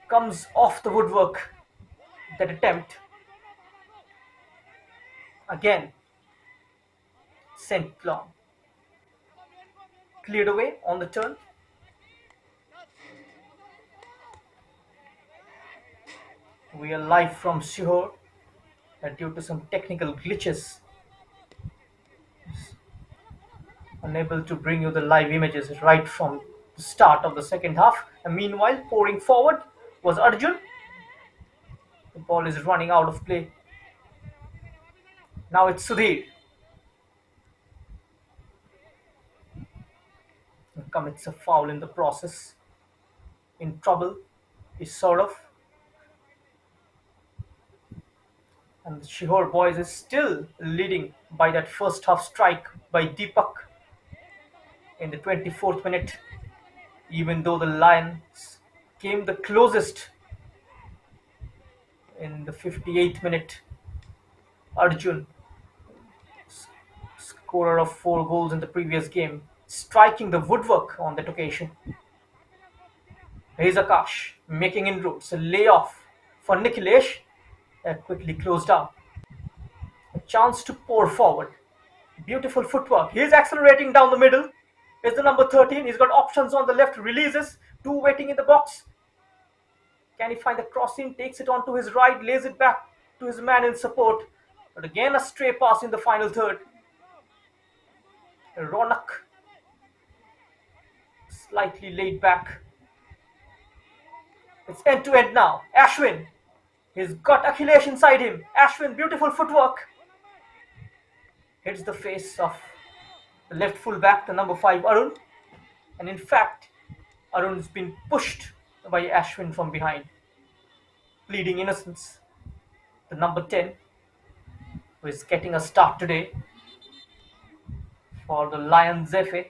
Comes off the woodwork. That attempt again sent long. Cleared away on the turn. We are live from Shihor. Due to some technical glitches, unable to bring you the live images right from the start of the second half. And meanwhile, pouring forward was Arjun. The ball is running out of play. Now it's Sudhir. Commits a foul in the process. In trouble is Saurav. And the Shihor Boys is still leading by that first half strike by Deepak in the 24th minute. Even though the Lions came the closest in the 58th minute. Arjun, scorer of 4 goals in the previous game, striking the woodwork on that occasion. Here's Akash making inroads, a layoff for Nikhilesh, quickly closed down. A chance to pour forward. Beautiful footwork. He's accelerating down the middle. Is the number 13. He's got options on the left, releases. 2 waiting in the box. Can he find the crossing? Takes it on to his right, lays it back to his man in support. But again, a stray pass in the final third. Ronak, slightly laid back. It's end to end now. Ashwin, he's got Akhilesh inside him. Ashwin, beautiful footwork. Hits the face of the left full back, the number 5 Arun. And in fact, Arun's been pushed by Ashwin from behind. Pleading innocence. The number 10, who is getting a start today for the Lions FA.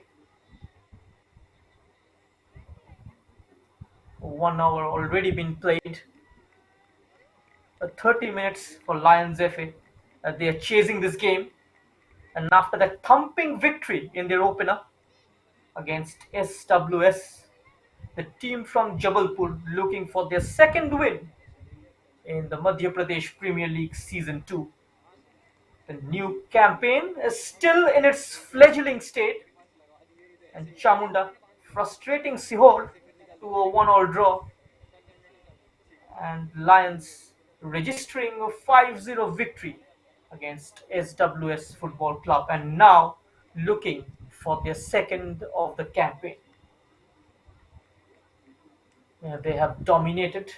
1 hour already been played. 30 minutes for Lions FA. They are chasing this game. And after that thumping victory in their opener against SWS, the team from Jabalpur looking for their second win in the Madhya Pradesh Premier League Season 2. The new campaign is still in its fledgling state, and Chamunda frustrating Sehore to a 1-all draw, and Lions registering a 5-0 victory against SWS Football Club, and now looking for their second of the campaign. They have dominated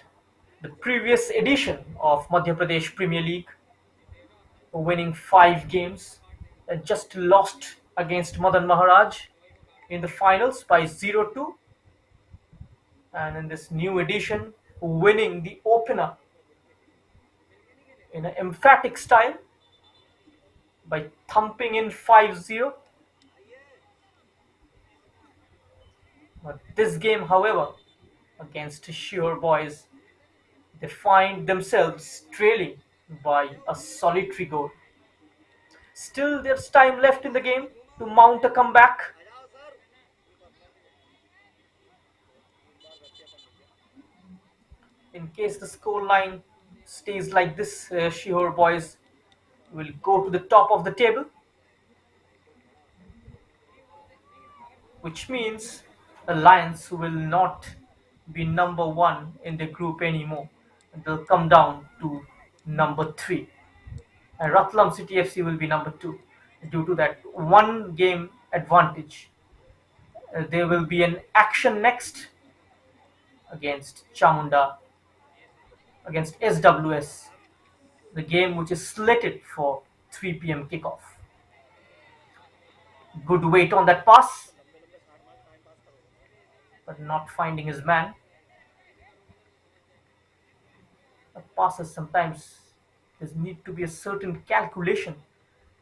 the previous edition of Madhya Pradesh Premier League, winning 5 games, and just lost against Madan Maharaj in the finals by 0-2. And in this new edition, winning the opener in an emphatic style by thumping in 5-0. But this game, however, against Shihor Boys, they find themselves trailing by a solitary goal. Still, there's time left in the game to mount a comeback. In case the scoreline stays like this, Shihor Boys will go to the top of the table, which means the Lions will not be number 1 in the group anymore. They'll come down to number 3. And Ratlam City FC will be number 2. Due to that 1 game advantage, there will be an action next against Chamunda, against SWS, the game which is slated for 3 p.m. kickoff. Good weight on that pass, but not finding his man. The passes sometimes there need to be a certain calculation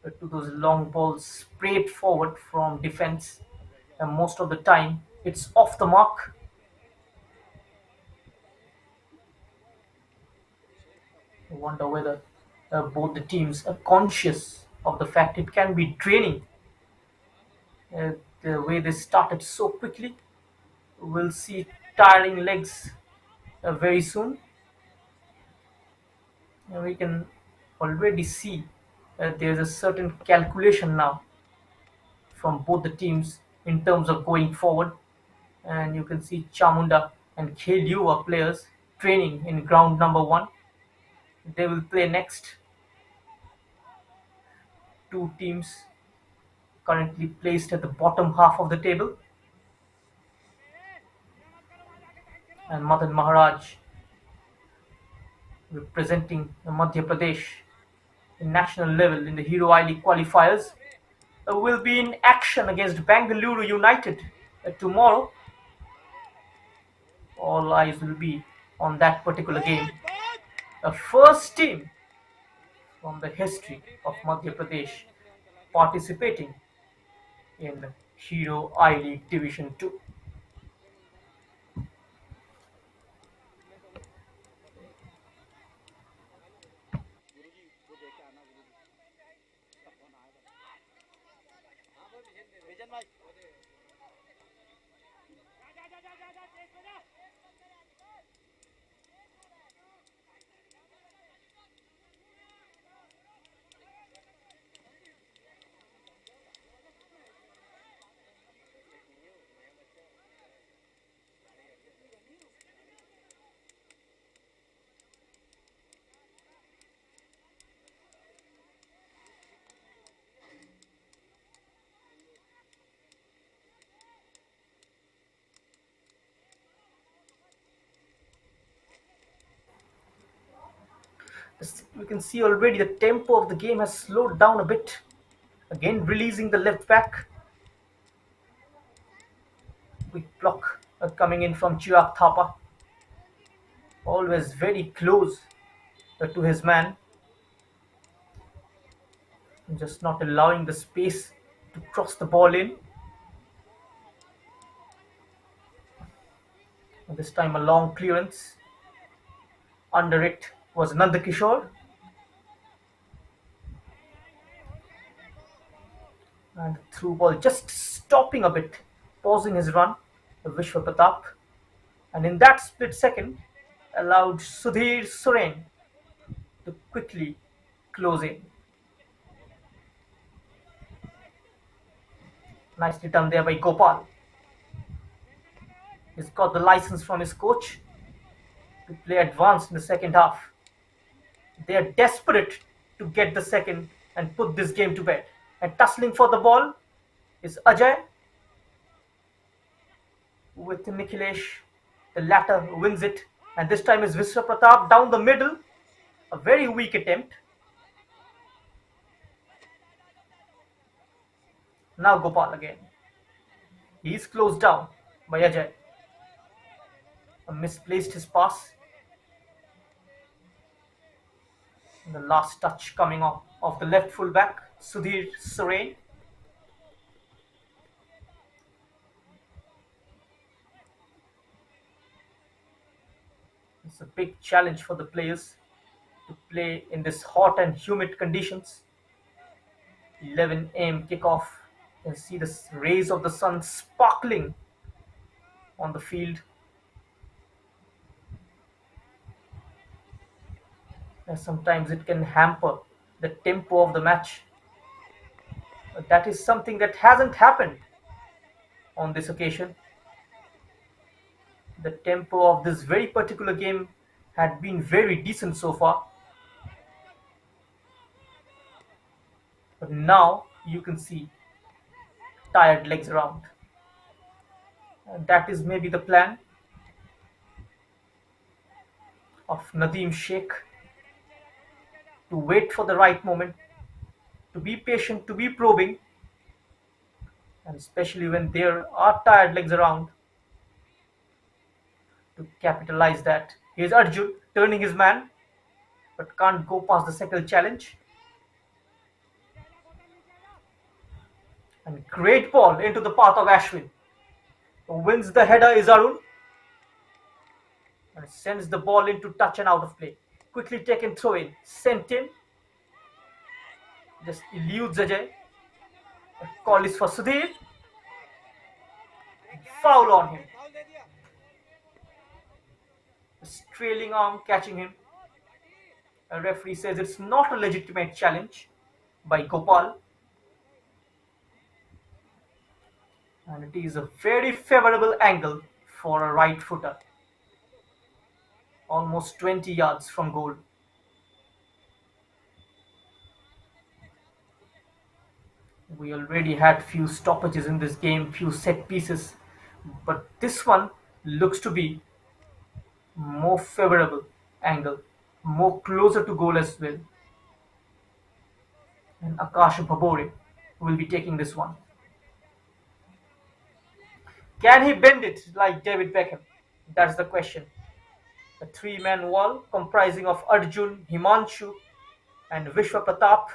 to those long balls sprayed forward from defense, and most of the time it's off the mark. I wonder whether Both the teams are conscious of the fact it can be draining. Uh, the way they started so quickly, we'll see tiring legs very soon. We can already see there's a certain calculation now from both the teams in terms of going forward. And you can see Chamunda and Kheliu are players training in ground number one. They will play next. Two teams currently placed at the bottom half of the table. And Madan Maharaj representing Madhya Pradesh in national level in the Hero I League qualifiers will be in action against Bangalore United tomorrow. All eyes will be on that particular game. The first team from the history of Madhya Pradesh participating in Hero I League Division 2. We can see already the tempo of the game has slowed down a bit. Again, releasing the left back. Quick block coming in from Chirag Thapa. Always very close to his man. Just not allowing the space to cross the ball in. And this time a long clearance. Under it was Nandakishore. And the through ball just stopping a bit, pausing his run, Vishwa Pratap. And in that split second, allowed Sudhir Soren to quickly close in. Nicely done there by Gopal. He's got the license from his coach to play advanced in the second half. They are desperate to get the second and put this game to bed. And tussling for the ball is Ajay with Nikhilesh. The latter wins it, and this time is Vishwa Pratap down the middle. A very weak attempt. Now Gopal again. He is closed down by Ajay. Misplaced his pass. And the last touch coming off of the left fullback, Sudhir Soren. It's a big challenge for the players to play in this hot and humid conditions. 11 a.m. kickoff. You can see the rays of the sun sparkling on the field. And sometimes it can hamper the tempo of the match. But that is something that hasn't happened on this occasion. The tempo of this very particular game had been very decent so far. But now you can see tired legs around. And that is maybe the plan of Nadeem Sheikh, to wait for the right moment, to be patient, to be probing, and especially when there are tired legs around, to capitalize that. Here's Arjun turning his man, but can't go past the second challenge. And great ball into the path of Ashwin. Who wins the header is Arun. And sends the ball into touch and out of play. Quickly taken throw in. Sent in. Just eludes Ajay. A call is for Sudhir. Foul on him. His trailing arm catching him. A referee says it's not a legitimate challenge by Gopal. And it is a very favorable angle for a right footer. Almost 20 yards from goal. We already had few stoppages in this game, few set pieces, but this one looks to be more favorable angle, more closer to goal as well. And Akash Bhabore will be taking this one. Can he bend it like David Beckham? That's the question. A three-man wall comprising of Arjun, Himanshu, and Vishwa Pratap.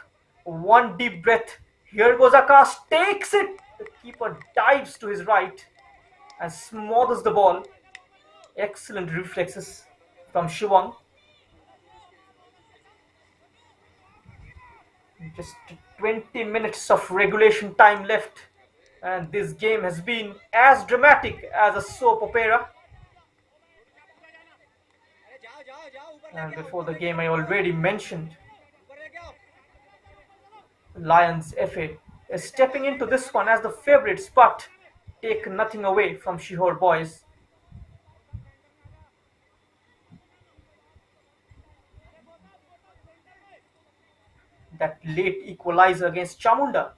One deep breath. Here goes Akash, takes it. The keeper dives to his right and smothers the ball. Excellent reflexes from Shivang. Just 20 minutes of regulation time left, and this game has been as dramatic as a soap opera. And before the game, I already mentioned Lions FA is stepping into this one as the favourites, but take nothing away from Shihor Boys. That late equalizer against Chamunda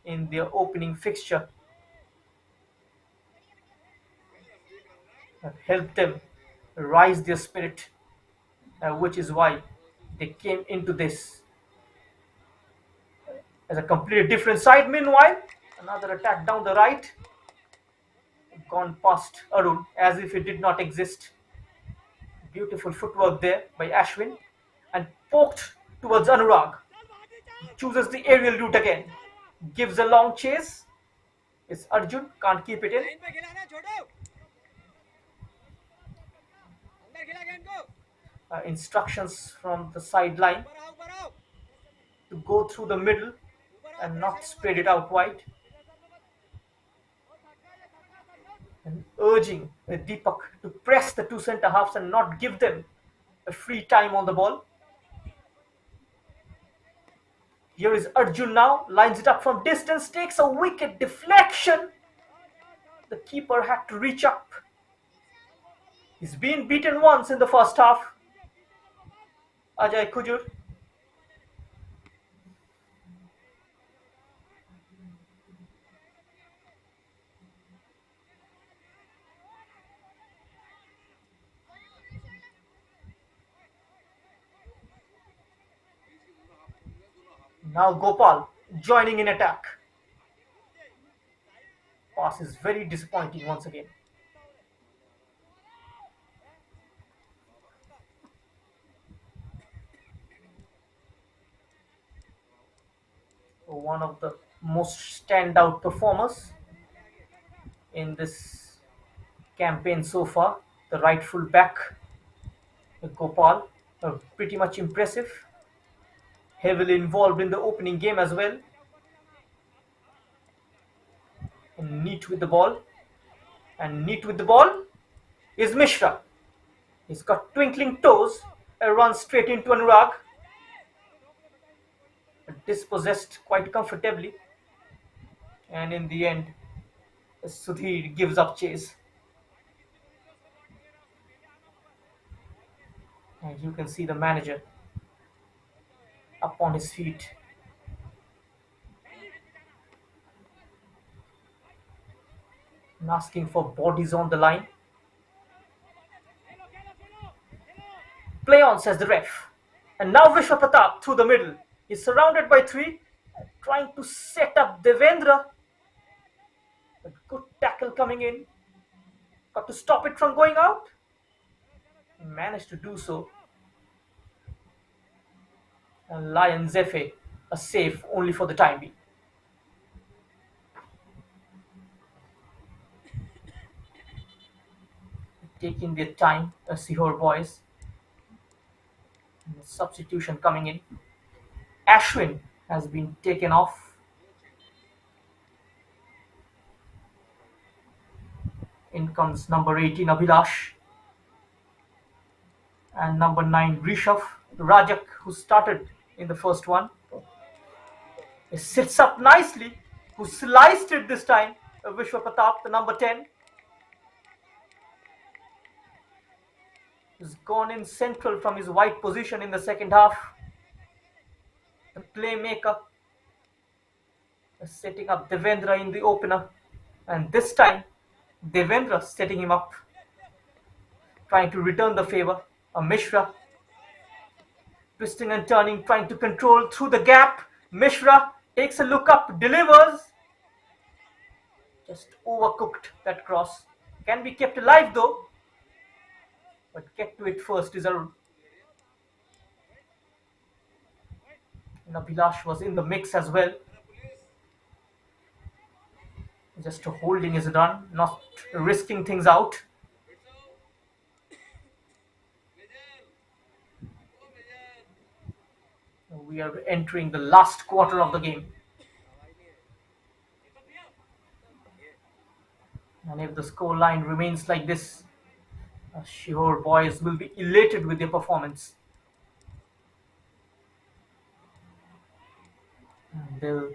in their opening fixture helped them rise their spirit, which is why they came into this as a completely different side. Meanwhile, another attack down the right, gone past Arun as if it did not exist. Beautiful footwork there by Ashwin, and poked towards Anurag. Chooses the aerial route again, gives a long chase. It's Arjun, can't keep it in. Instructions from the sideline to go through the middle and not spread it out wide. And urging Deepak to press the two centre halves and not give them a free time on the ball. Here is Arjun now, lines it up from distance, takes a wicked deflection. The keeper had to reach up. He's been beaten once in the first half. Ajay Kujur. Now Gopal joining in attack. Pass is very disappointing once again. One of the most standout performers in this campaign so far, the right full back Gopal, pretty much impressive. Heavily involved in the opening game as well. And neat with the ball. And neat with the ball is Mishra. He's got twinkling toes and runs straight into Anurag. Dispossessed quite comfortably. And in the end, Sudhir gives up chase. And you can see the manager up on his feet. And asking for bodies on the line. Play on, says the ref. And now Vishwa Pratap through the middle. He's surrounded by three, trying to set up Devendra. A good tackle coming in. Got to stop it from going out. Managed to do so. And Lions FA a save only for the time being. Taking their time, Shihor Boys. And the substitution coming in. Ashwin has been taken off. In comes number 18 Abhilash and number 9 Rishabh. Rajak, who started in the first one, it sits up nicely. Who sliced it this time? Vishwa Pratap, the number 10, has gone in central from his wide position in the second half. The playmaker is setting up Devendra in the opener, and this time Devendra setting him up, trying to return the favor. A Mishra twisting and turning, trying to control through the gap. Mishra takes a look up, delivers. Just overcooked that cross. Can be kept alive though, but get to it first is Arun. And Abhilash was in the mix as well. Just holding his run, not risking things out. We are entering the last quarter of the game. And if the score line remains like this, Shihor Boys will be elated with their performance. And they'll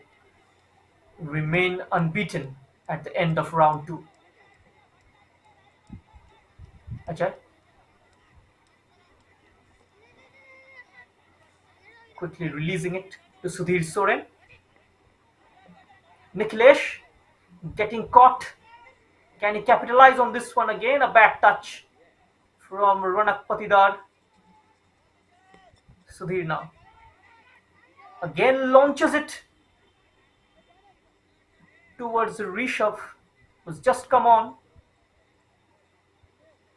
remain unbeaten at the end of round 2. Ajay? Quickly releasing it to Sudhir Soren. Nikhilesh getting caught. Can he capitalize on this one again? A bad touch from Ronak Patidar. Sudhir now. Again launches it towards Rishabh, who's just come on,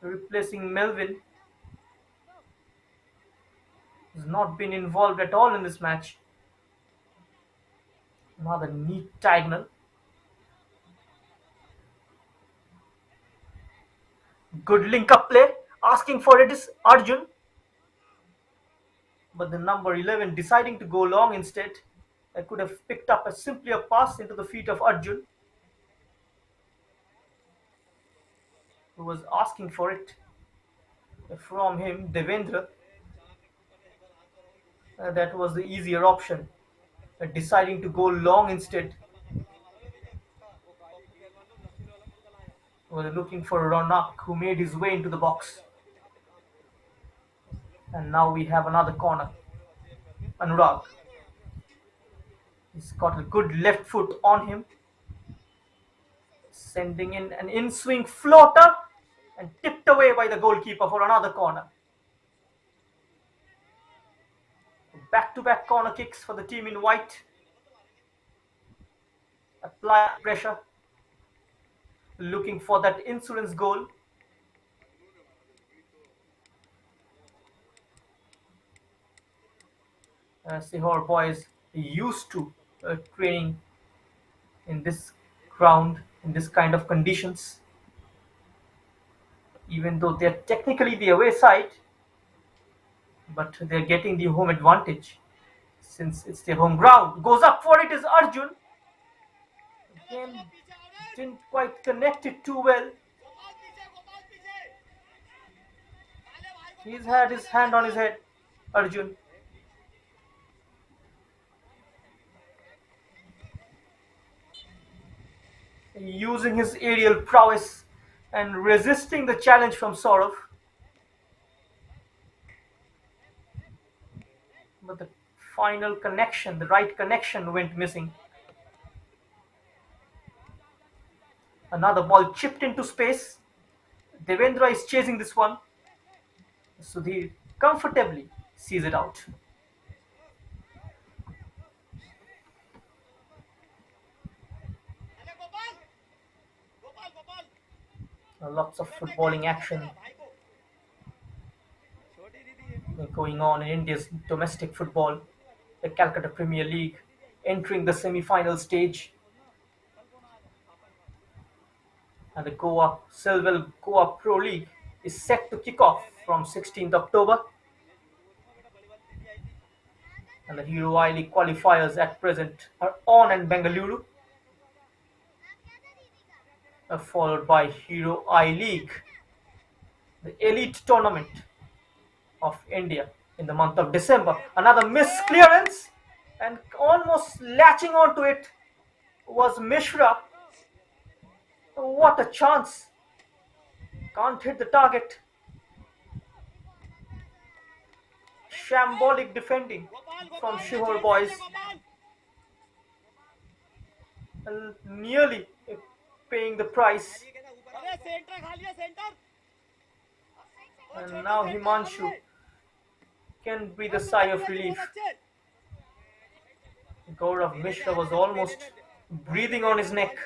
replacing Melvin. Has not been involved at all in this match. Another neat diagonal. Good link up play. Asking for it is Arjun. But the number 11 deciding to go long instead. I could have picked up simply a pass into the feet of Arjun, who was asking for it from him, Devendra. That was the easier option. Deciding to go long instead. Was looking for Ronak, who made his way into the box. And now we have another corner. Anurag. He's got a good left foot on him. Sending in an in-swing floater and tipped away by the goalkeeper for another corner. Back-to-back corner kicks for the team in white. Apply pressure. Looking for that insurance goal. Shihor Boys used to training in this ground, in this kind of conditions. Even though they're technically the away side, but they're getting the home advantage since it's their home ground. Goes up for it is Arjun. Again, didn't quite connect it too well. He's had his hand on his head, Arjun. Using his aerial prowess and resisting the challenge from Saurav. But the final connection, the right connection went missing. Another ball chipped into space. Devendra is chasing this one. Sudhir comfortably sees it out. Lots of footballing action going on in India's domestic football. The Calcutta Premier League entering the semi-final stage. And the Silver Goa Pro League is set to kick off from 16th October. And the Hero I League qualifiers at present are on in Bengaluru, followed by Hero I League, the elite tournament of India in the month of December. Another missed clearance, and almost latching onto it was Mishra. What a chance! Can't hit the target. Shambolic defending from Shihor Boys, and nearly paying the price. And now Himanshu can breathe a sigh of relief. Gaurav Mishra was almost breathing on his neck.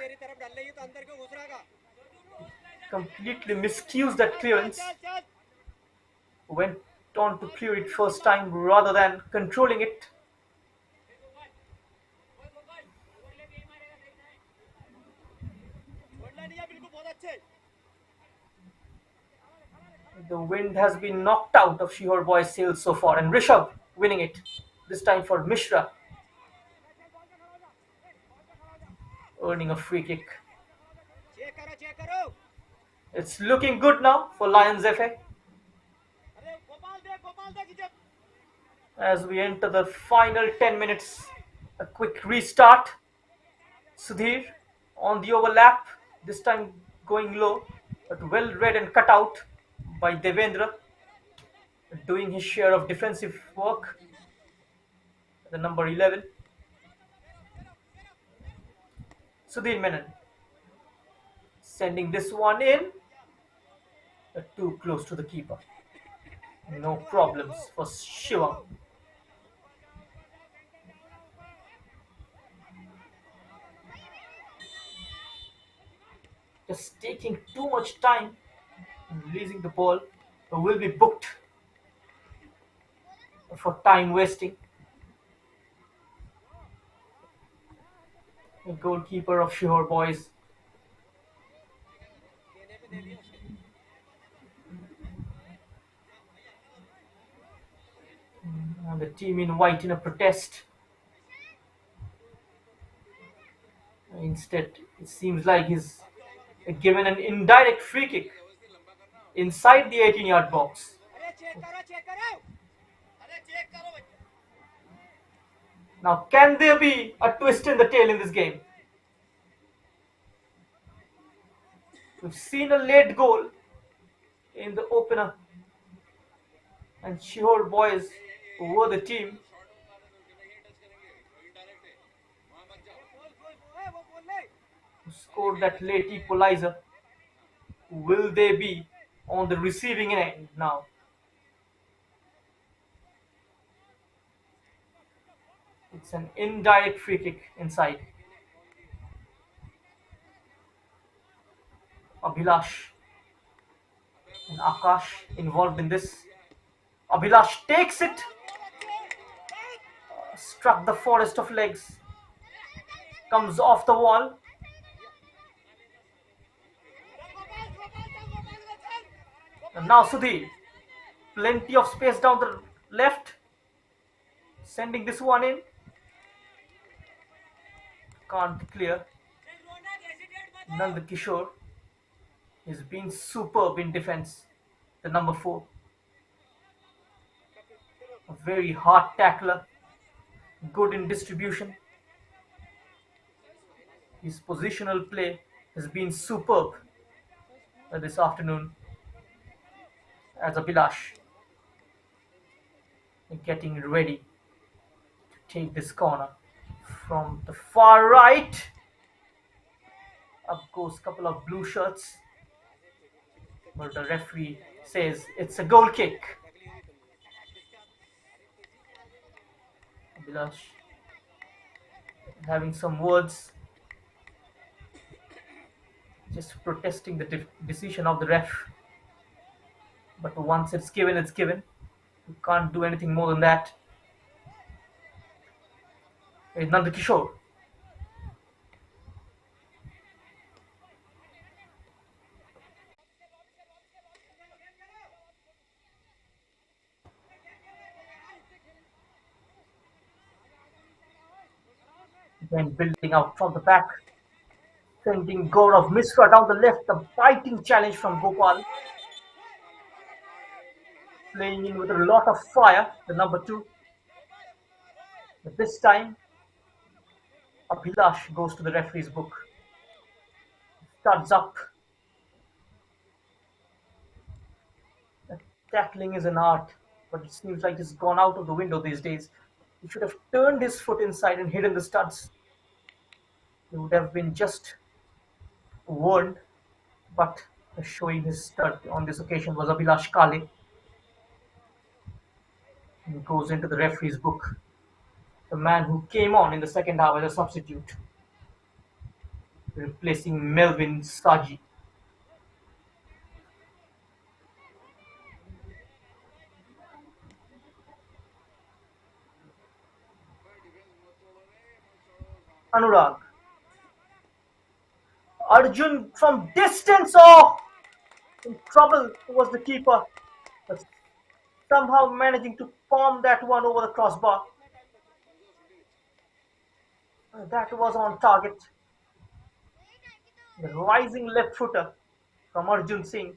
Completely miscued that clearance. Went on to clear it first time rather than controlling it. The wind has been knocked out of Shihor Boys' sails so far, and Rishabh winning it. This time for Mishra, earning a free kick. It's looking good now for Lions FA. As we enter the final 10 minutes, a quick restart. Sudhir on the overlap, this time going low, but well read and cut out by Devendra, doing his share of defensive work. The number 11, Sudhir Menon, sending this one in, too close to the keeper. No problems for Shivam. Just taking too much time releasing the ball, will be booked for time wasting. The goalkeeper of Shihor Boys. And the team in white in a protest. Instead, it seems like he's given an indirect free kick inside the 18-yard box. Now, can there be a twist in the tail in this game? We've seen a late goal in the opener, and Shihor Boys were the team. Who scored that late equalizer. Will they be on the receiving end now? It's an indirect free kick inside. Abhilash and Akash involved in this. Abhilash takes it. Struck the forest of legs. Comes off the wall. And now Sudhir. Plenty of space down the left. Sending this one in. Can't clear. Nand Kishore is being superb in defense. The number 4. A very hard tackler. Good in distribution. His positional play has been superb this afternoon. As Abhilash getting ready to take this corner from the far right. Up goes a couple of blue shirts, but the referee says it's a goal kick. Abhilash having some words, just protesting the decision of the ref. But once it's given, it's given. You can't do anything more than that. It's Nand Kishore. Then building out from the back, sending Gaurav Mishra down the left. A biting challenge from Gopal, playing in with a lot of fire. The number two. But this time, Abhilash goes to the referee's book. Studs up. Tackling is an art, but it seems like it's gone out of the window these days. He should have turned his foot inside and hidden the studs. He would have been just warned, but showing his stud on this occasion was Abhilash Kale. He goes into the referee's book. The man who came on in the second half as a substitute, replacing Melvin Saji. Anurag. Arjun from distance, oh! In trouble was the keeper, but somehow managing to palm that one over the crossbar. That was on target. The rising left footer from Arjun Singh.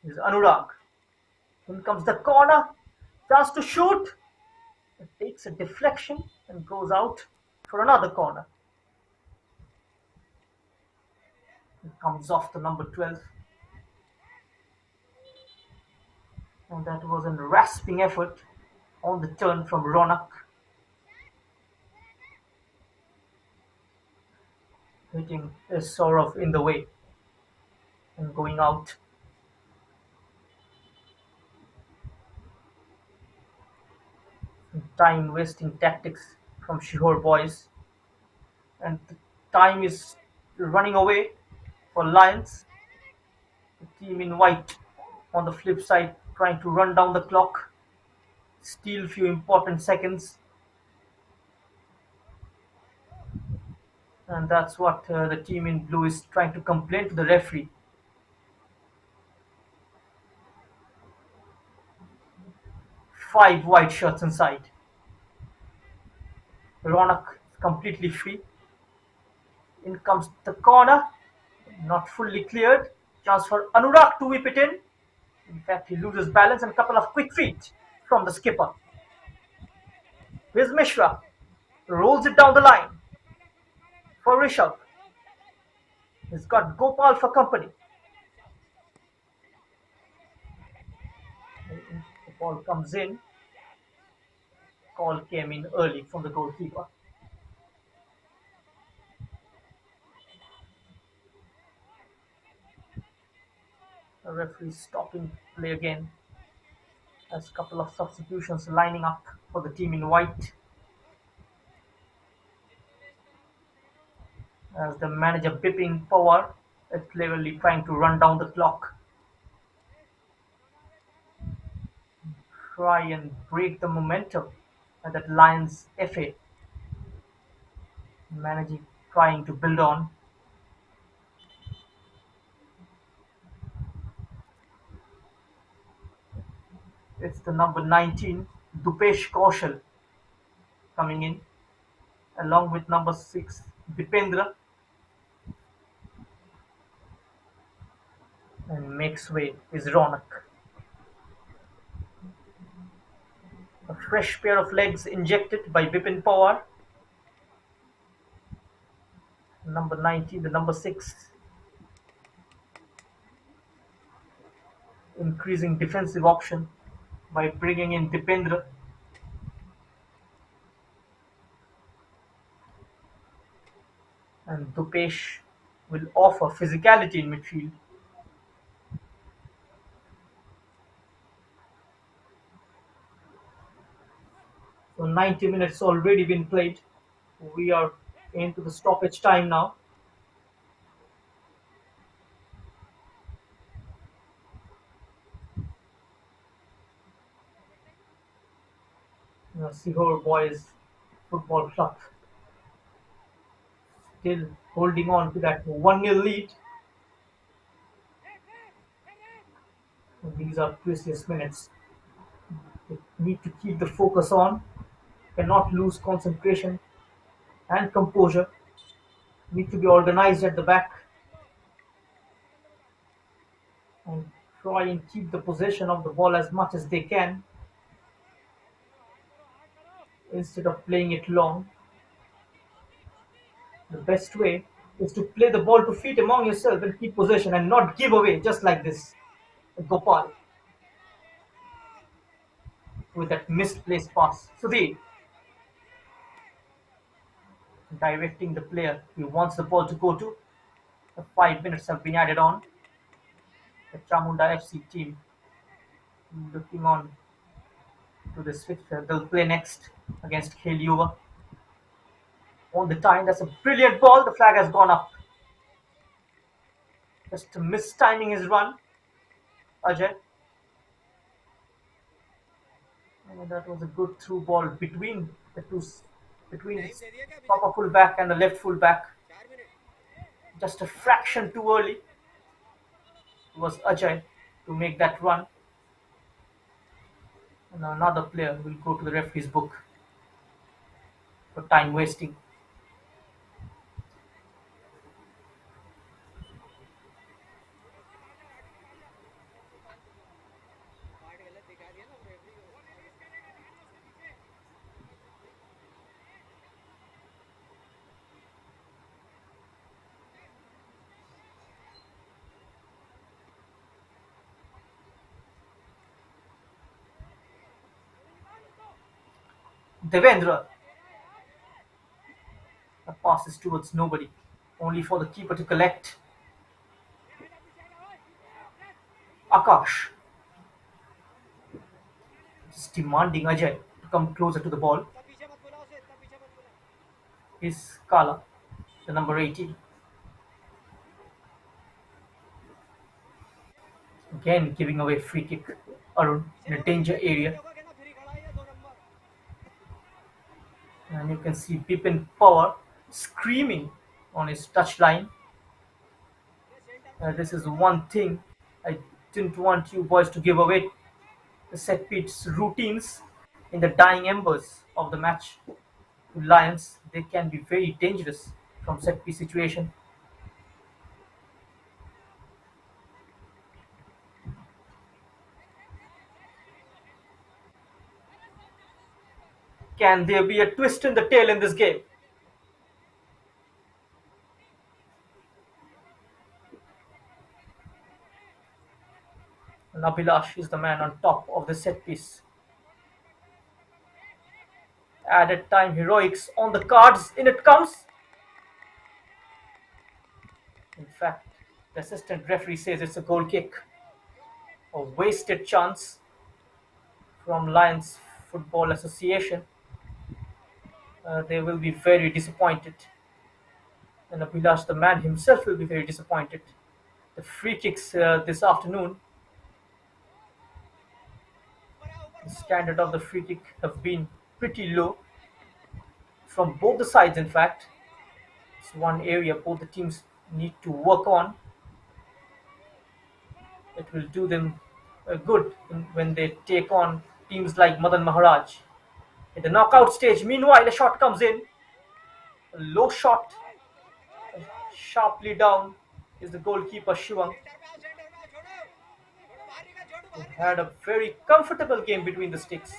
Is Anurag. In comes the corner. Chance to shoot. It takes a deflection and goes out for another corner. It comes off the number 12. And that was a rasping effort on the turn from Ronak. Hitting is sort of in the way and going out. Time wasting tactics from Shihor Boys. And the time is running away for Lions. The team in white on the flip side trying to run down the clock, steal few important seconds. And that's what the team in blue is trying to complain to the referee. 5 white shirts inside. Ronak is completely free. In comes the corner, not fully cleared. Chance for Anurag to whip it in. In fact, he loses balance and a couple of quick feet from the skipper. Here's Mishra. Rolls it down the line for Rishabh. He's got Gopal for company. The ball comes in. Call came in early from the goalkeeper. The referee stopping play again. There's a couple of substitutions lining up for the team in white. As the manager Bipin Pawar is cleverly trying to run down the clock. Try and break the momentum that Lions FA managing trying to build on. It's the number 19, Dupesh Kaushal, coming in, along with number 6, Dipendra, and makes way is Ronak. A fresh pair of legs injected by Bipin Pawar. Number 19, the number 6, increasing defensive option by bringing in Dipendra. And Dupesh will offer physicality in midfield. So 90 minutes already been played. We are into the stoppage time now. Sehore Boys Football Club still holding on to that 1-0 lead. And these are precious minutes. They need to keep the focus on, cannot lose concentration and composure, need to be organized at the back and try and keep the possession of the ball as much as they can instead of playing it long. The best way is to play the ball to feet among yourself and keep possession and not give away just like this. Gopal with that misplaced pass. Sudhir directing the player he wants the ball to go to. The 5 minutes have been added on. The Chamunda FC team looking on to this fixture. They'll play next against Khelyuva. On the time, that's a brilliant ball. The flag has gone up. Just mistiming his run. Ajay. And that was a good through ball between the two, between the proper fullback and the left fullback. Just a fraction too early was Ajay to make that run. And another player will go to the referee's book for time wasting. Devendra. The pass is towards nobody, only for the keeper to collect. Akash is demanding Ajay to come closer to the ball. Is Kala, the number 18. Again giving away free kick. Arun in a danger area. And you can see Bipin Power screaming on his touchline. This is one thing I didn't want you boys to give away. The set piece routines in the dying embers of the match. To Lions, they can be very dangerous from set piece situation. Can there be a twist in the tail in this game? And Abhilash is the man on top of the set piece. Added time heroics on the cards. In it comes. In fact, the assistant referee says it's a goal kick. A wasted chance from Lions Football Association. They will be very disappointed. And Abhilash, the man himself, will be very disappointed. The free kicks this afternoon, the standard of the free kick have been pretty low from both the sides. In fact, it's one area both the teams need to work on. It will do them good when they take on teams like Madan Maharaj. In the knockout stage, meanwhile, a shot comes in. A low shot. Sharply down is the goalkeeper Shivang. He had a very comfortable game between the sticks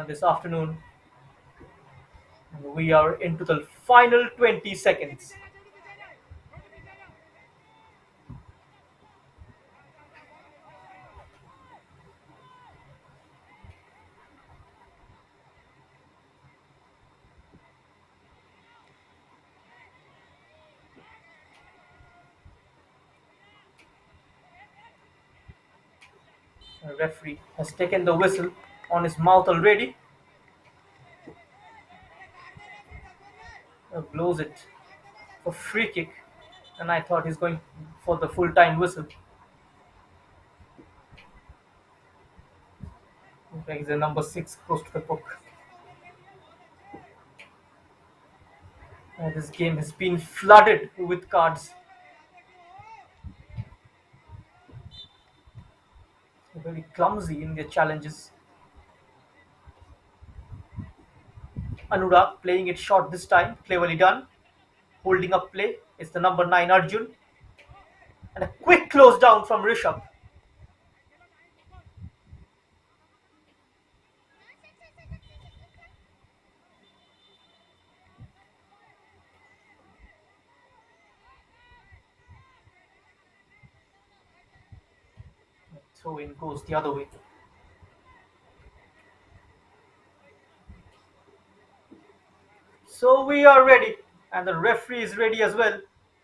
this afternoon. And we are into the final 20 seconds. The referee has taken the whistle on his mouth already. Blows it for free kick, and I thought he's going for the full-time whistle. In fact, the number 6 close to the book. This game has been flooded with cards. Very clumsy in their challenges. Anurag playing it short this time, cleverly done. Holding up play is the number 9 Arjun. And a quick close down from Rishabh. Throw in goes the other way. So we are ready, and the referee is ready as well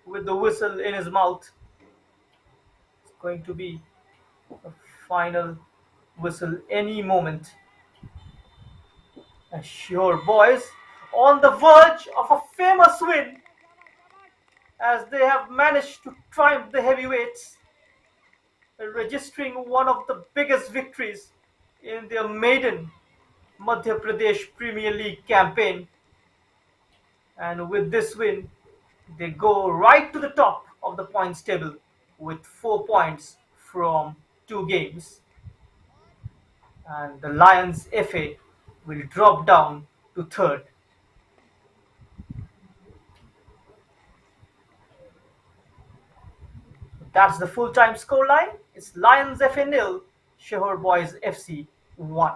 with the whistle in his mouth. It's going to be a final whistle any moment. And Shihor Boys on the verge of a famous win as they have managed to triumph the heavyweights, registering one of the biggest victories in their maiden Madhya Pradesh Premier League campaign. And with this win, they go right to the top of the points table with 4 points from 2 games. And the Lions FA will drop down to third. That's the full-time scoreline. It's Lions FA nil, Shihor Boys FC 1.